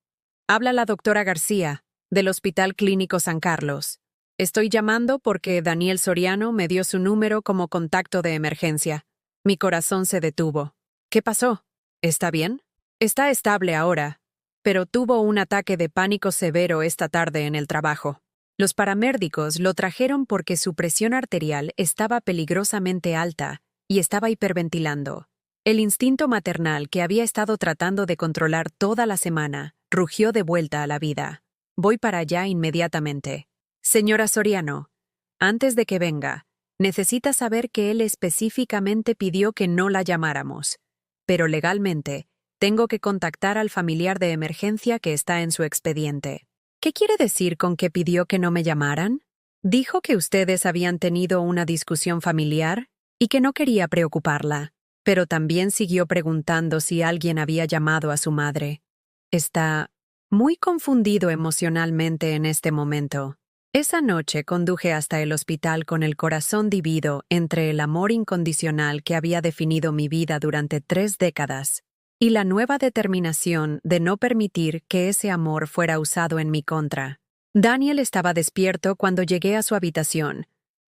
habla la doctora García, del Hospital Clínico San Carlos. Estoy llamando porque Daniel Soriano me dio su número como contacto de emergencia. Mi corazón se detuvo. ¿Qué pasó? ¿Está bien? Está estable ahora, pero tuvo un ataque de pánico severo esta tarde en el trabajo. Los paramédicos lo trajeron porque su presión arterial estaba peligrosamente alta y estaba hiperventilando. El instinto maternal que había estado tratando de controlar toda la semana rugió de vuelta a la vida. Voy para allá inmediatamente. Señora Soriano, antes de que venga, necesita saber que él específicamente pidió que no la llamáramos. Pero legalmente, tengo que contactar al familiar de emergencia que está en su expediente. ¿Qué quiere decir con que pidió que no me llamaran? Dijo que ustedes habían tenido una discusión familiar y que no quería preocuparla. Pero también siguió preguntando si alguien había llamado a su madre. Está muy confundido emocionalmente en este momento. Esa noche conduje hasta el hospital con el corazón dividido entre el amor incondicional que había definido mi vida durante 3 décadas y la nueva determinación de no permitir que ese amor fuera usado en mi contra. Daniel estaba despierto cuando llegué a su habitación,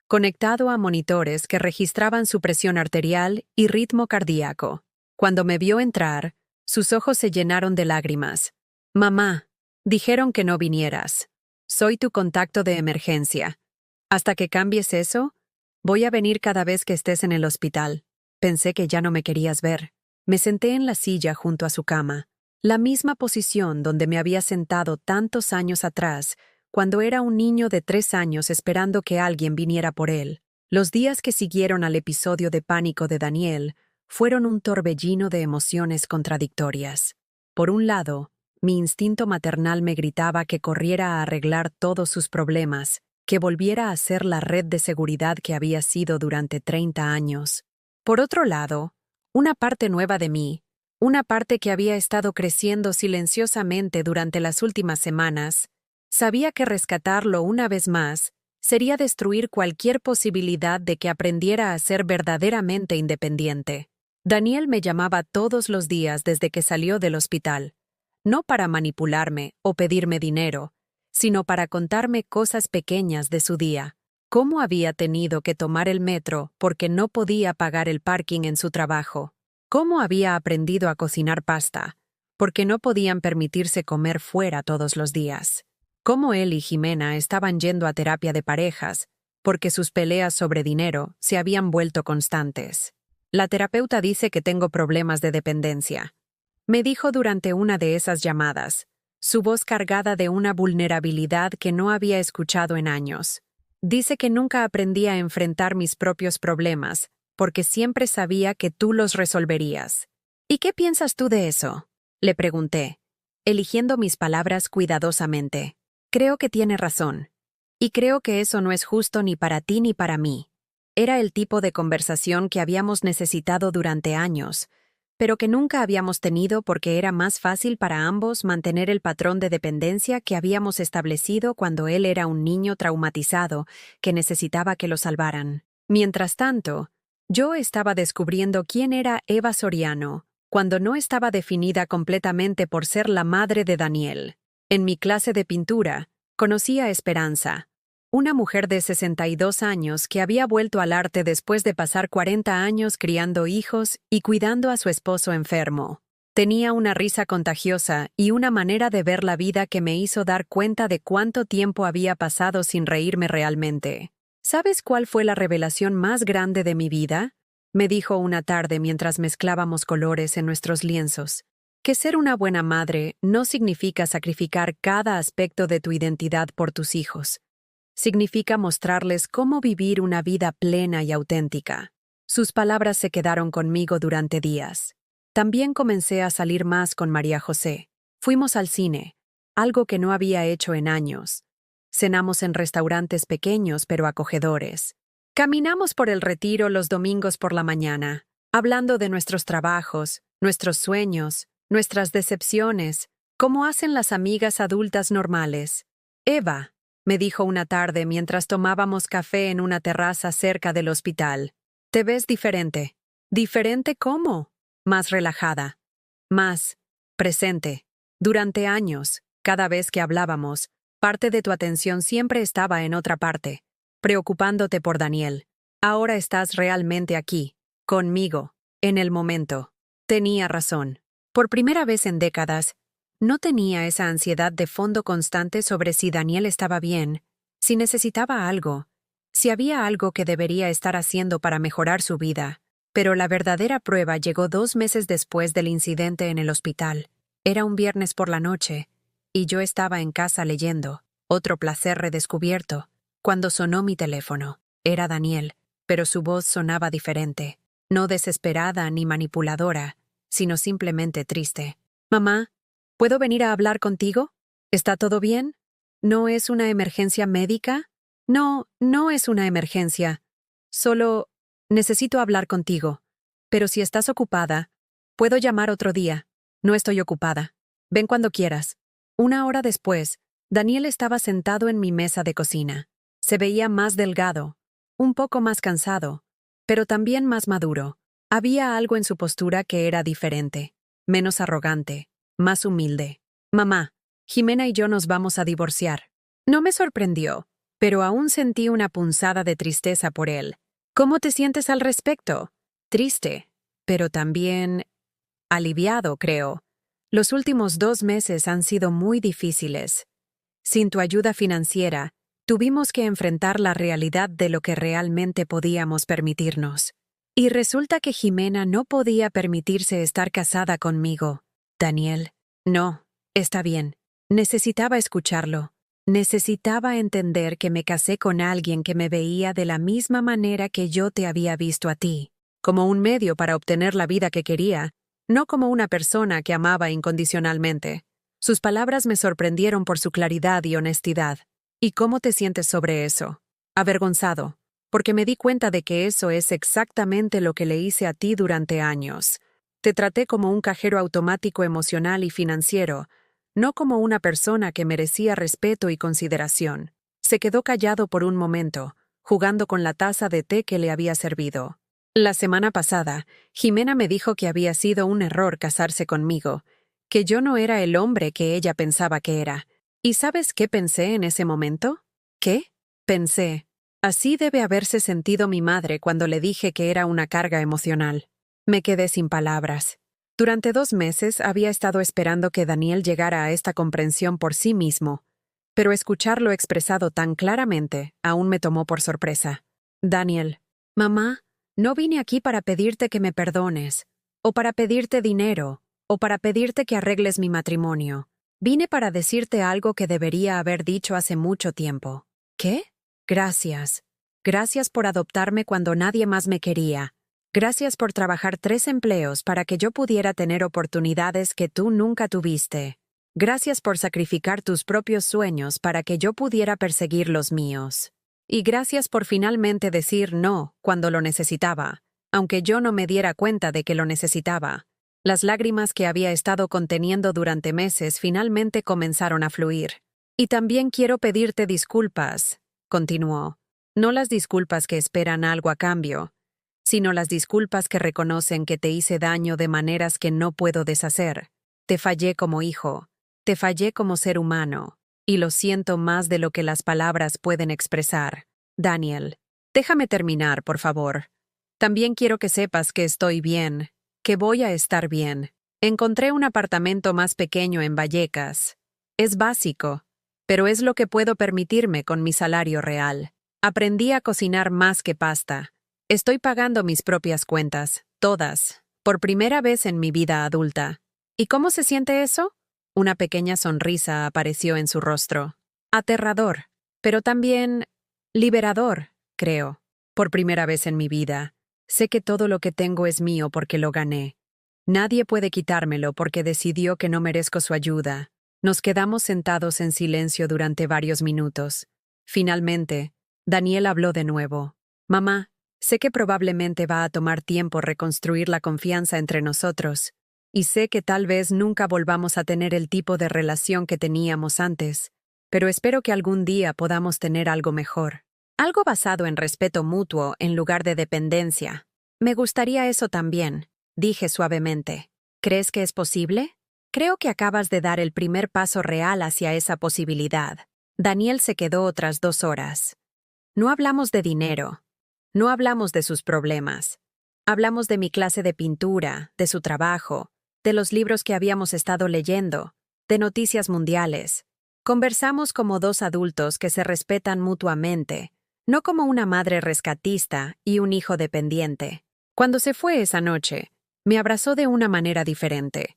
conectado a monitores que registraban su presión arterial y ritmo cardíaco. Cuando me vio entrar, sus ojos se llenaron de lágrimas. «Mamá, dijeron que no vinieras. Soy tu contacto de emergencia. Hasta que cambies eso, voy a venir cada vez que estés en el hospital. Pensé que ya no me querías ver». Me senté en la silla junto a su cama, la misma posición donde me había sentado tantos años atrás, cuando era un niño de 3 años esperando que alguien viniera por él. Los días que siguieron al episodio de pánico de Daniel fueron un torbellino de emociones contradictorias. Por un lado, mi instinto maternal me gritaba que corriera a arreglar todos sus problemas, que volviera a ser la red de seguridad que había sido durante 30 años. Por otro lado, una parte nueva de mí, una parte que había estado creciendo silenciosamente durante las últimas semanas, sabía que rescatarlo una vez más sería destruir cualquier posibilidad de que aprendiera a ser verdaderamente independiente. Daniel me llamaba todos los días desde que salió del hospital, no para manipularme o pedirme dinero, sino para contarme cosas pequeñas de su día. Cómo había tenido que tomar el metro porque no podía pagar el parking en su trabajo. Cómo había aprendido a cocinar pasta porque no podían permitirse comer fuera todos los días. Cómo él y Jimena estaban yendo a terapia de parejas porque sus peleas sobre dinero se habían vuelto constantes. La terapeuta dice que tengo problemas de dependencia. Me dijo durante una de esas llamadas, su voz cargada de una vulnerabilidad que no había escuchado en años. Dice que nunca aprendí a enfrentar mis propios problemas, porque siempre sabía que tú los resolverías. ¿Y qué piensas tú de eso?, le pregunté, eligiendo mis palabras cuidadosamente. Creo que tiene razón. Y creo que eso no es justo ni para ti ni para mí. Era el tipo de conversación que habíamos necesitado durante años, pero que nunca habíamos tenido porque era más fácil para ambos mantener el patrón de dependencia que habíamos establecido cuando él era un niño traumatizado que necesitaba que lo salvaran. Mientras tanto, yo estaba descubriendo quién era Eva Soriano, cuando no estaba definida completamente por ser la madre de Daniel. En mi clase de pintura, conocí a Esperanza, una mujer de 62 años que había vuelto al arte después de pasar 40 años criando hijos y cuidando a su esposo enfermo. Tenía una risa contagiosa y una manera de ver la vida que me hizo dar cuenta de cuánto tiempo había pasado sin reírme realmente. ¿Sabes cuál fue la revelación más grande de mi vida?, me dijo una tarde mientras mezclábamos colores en nuestros lienzos. Que ser una buena madre no significa sacrificar cada aspecto de tu identidad por tus hijos. Significa mostrarles cómo vivir una vida plena y auténtica. Sus palabras se quedaron conmigo durante días. También comencé a salir más con María José. Fuimos al cine, algo que no había hecho en años. Cenamos en restaurantes pequeños pero acogedores. Caminamos por el Retiro los domingos por la mañana, hablando de nuestros trabajos, nuestros sueños, nuestras decepciones, como hacen las amigas adultas normales. Eva, me dijo una tarde mientras tomábamos café en una terraza cerca del hospital. Te ves diferente. ¿Diferente cómo? Más relajada. Más presente. Durante años, cada vez que hablábamos, parte de tu atención siempre estaba en otra parte, preocupándote por Daniel. Ahora estás realmente aquí, conmigo, en el momento. Tenía razón. Por primera vez en décadas, no tenía esa ansiedad de fondo constante sobre si Daniel estaba bien, si necesitaba algo, si había algo que debería estar haciendo para mejorar su vida. Pero la verdadera prueba llegó 2 meses después del incidente en el hospital. Era un viernes por la noche, y yo estaba en casa leyendo, otro placer redescubierto, cuando sonó mi teléfono. Era Daniel, pero su voz sonaba diferente, no desesperada ni manipuladora, sino simplemente triste. «Mamá, ¿puedo venir a hablar contigo? ¿Está todo bien? ¿No es una emergencia médica?» «No, no es una emergencia. Solo necesito hablar contigo. Pero si estás ocupada, puedo llamar otro día». «No estoy ocupada. Ven cuando quieras». 1 hora después, Daniel estaba sentado en mi mesa de cocina. Se veía más delgado, un poco más cansado, pero también más maduro. Había algo en su postura que era diferente, menos arrogante, más humilde. «Mamá, Jimena y yo nos vamos a divorciar». No me sorprendió, pero aún sentí una punzada de tristeza por él. «¿Cómo te sientes al respecto?» «Triste, pero también aliviado, creo. Los últimos 2 meses han sido muy difíciles. Sin tu ayuda financiera, tuvimos que enfrentar la realidad de lo que realmente podíamos permitirnos. Y resulta que Jimena no podía permitirse estar casada conmigo. Daniel, no, está bien. Necesitaba escucharlo. Necesitaba entender que me casé con alguien que me veía de la misma manera que yo te había visto a ti, como un medio para obtener la vida que quería, no como una persona que amaba incondicionalmente. Sus palabras me sorprendieron por su claridad y honestidad. ¿Y cómo te sientes sobre eso? Avergonzado, porque me di cuenta de que eso es exactamente lo que le hice a ti durante años. Te traté como un cajero automático emocional y financiero, no como una persona que merecía respeto y consideración. Se quedó callado por un momento, jugando con la taza de té que le había servido. La semana pasada, Jimena me dijo que había sido un error casarse conmigo, que yo no era el hombre que ella pensaba que era. ¿Y sabes qué pensé en ese momento? ¿Qué? Pensé, así debe haberse sentido mi madre cuando le dije que era una carga emocional. Me quedé sin palabras. Durante 2 meses había estado esperando que Daniel llegara a esta comprensión por sí mismo, pero escucharlo expresado tan claramente aún me tomó por sorpresa. Daniel, mamá, no vine aquí para pedirte que me perdones, o para pedirte dinero, o para pedirte que arregles mi matrimonio. Vine para decirte algo que debería haber dicho hace mucho tiempo. ¿Qué? Gracias. Gracias por adoptarme cuando nadie más me quería. Gracias por trabajar 3 empleos para que yo pudiera tener oportunidades que tú nunca tuviste. Gracias por sacrificar tus propios sueños para que yo pudiera perseguir los míos. Y gracias por finalmente decir no cuando lo necesitaba, aunque yo no me diera cuenta de que lo necesitaba. Las lágrimas que había estado conteniendo durante meses finalmente comenzaron a fluir. Y también quiero pedirte disculpas, continuó. No las disculpas que esperan algo a cambio, sino las disculpas que reconocen que te hice daño de maneras que no puedo deshacer. Te fallé como hijo, te fallé como ser humano, y lo siento más de lo que las palabras pueden expresar. Daniel, déjame terminar, por favor. También quiero que sepas que estoy bien, que voy a estar bien. Encontré un apartamento más pequeño en Vallecas. Es básico, pero es lo que puedo permitirme con mi salario real. Aprendí a cocinar más que pasta. Estoy pagando mis propias cuentas, todas, por primera vez en mi vida adulta. ¿Y cómo se siente eso? Una pequeña sonrisa apareció en su rostro. Aterrador. pero también liberador, creo. Por primera vez en mi vida, sé que todo lo que tengo es mío porque lo gané. Nadie puede quitármelo porque decidió que no merezco su ayuda. Nos quedamos sentados en silencio durante varios minutos. Finalmente, Daniel habló de nuevo. Mamá, sé que probablemente va a tomar tiempo reconstruir la confianza entre nosotros, y sé que tal vez nunca volvamos a tener el tipo de relación que teníamos antes, pero espero que algún día podamos tener algo mejor. Algo basado en respeto mutuo en lugar de dependencia. Me gustaría eso también, dije suavemente. ¿Crees que es posible? Creo que acabas de dar el primer paso real hacia esa posibilidad. Daniel se quedó otras 2 horas. No hablamos de dinero. No hablamos de sus problemas. Hablamos de mi clase de pintura, de su trabajo, de los libros que habíamos estado leyendo, de noticias mundiales. Conversamos como 2 adultos que se respetan mutuamente, no como una madre rescatista y un hijo dependiente. Cuando se fue esa noche, me abrazó de una manera diferente.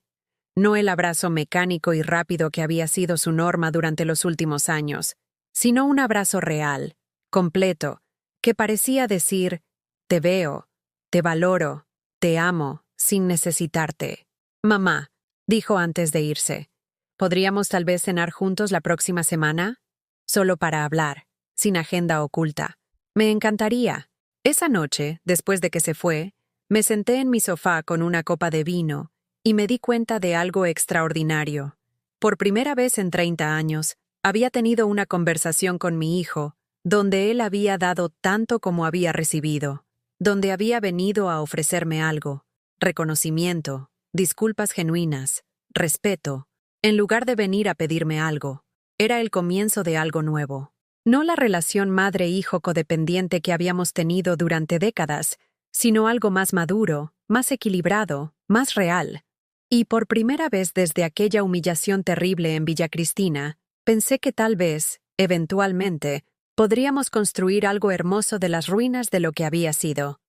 No el abrazo mecánico y rápido que había sido su norma durante los últimos años, sino un abrazo real, completo, que parecía decir, te veo, te valoro, te amo, sin necesitarte. Mamá, dijo antes de irse, ¿podríamos tal vez cenar juntos la próxima semana? Solo para hablar, sin agenda oculta. Me encantaría. Esa noche, después de que se fue, me senté en mi sofá con una copa de vino y me di cuenta de algo extraordinario. Por primera vez en 30 años, había tenido una conversación con mi hijo, donde él había dado tanto como había recibido, donde había venido a ofrecerme algo, reconocimiento, disculpas genuinas, respeto, en lugar de venir a pedirme algo. Era el comienzo de algo nuevo. No la relación madre-hijo codependiente que habíamos tenido durante décadas, sino algo más maduro, más equilibrado, más real. Y por primera vez desde aquella humillación terrible en Villa Cristina, pensé que tal vez, eventualmente, podríamos construir algo hermoso de las ruinas de lo que había sido.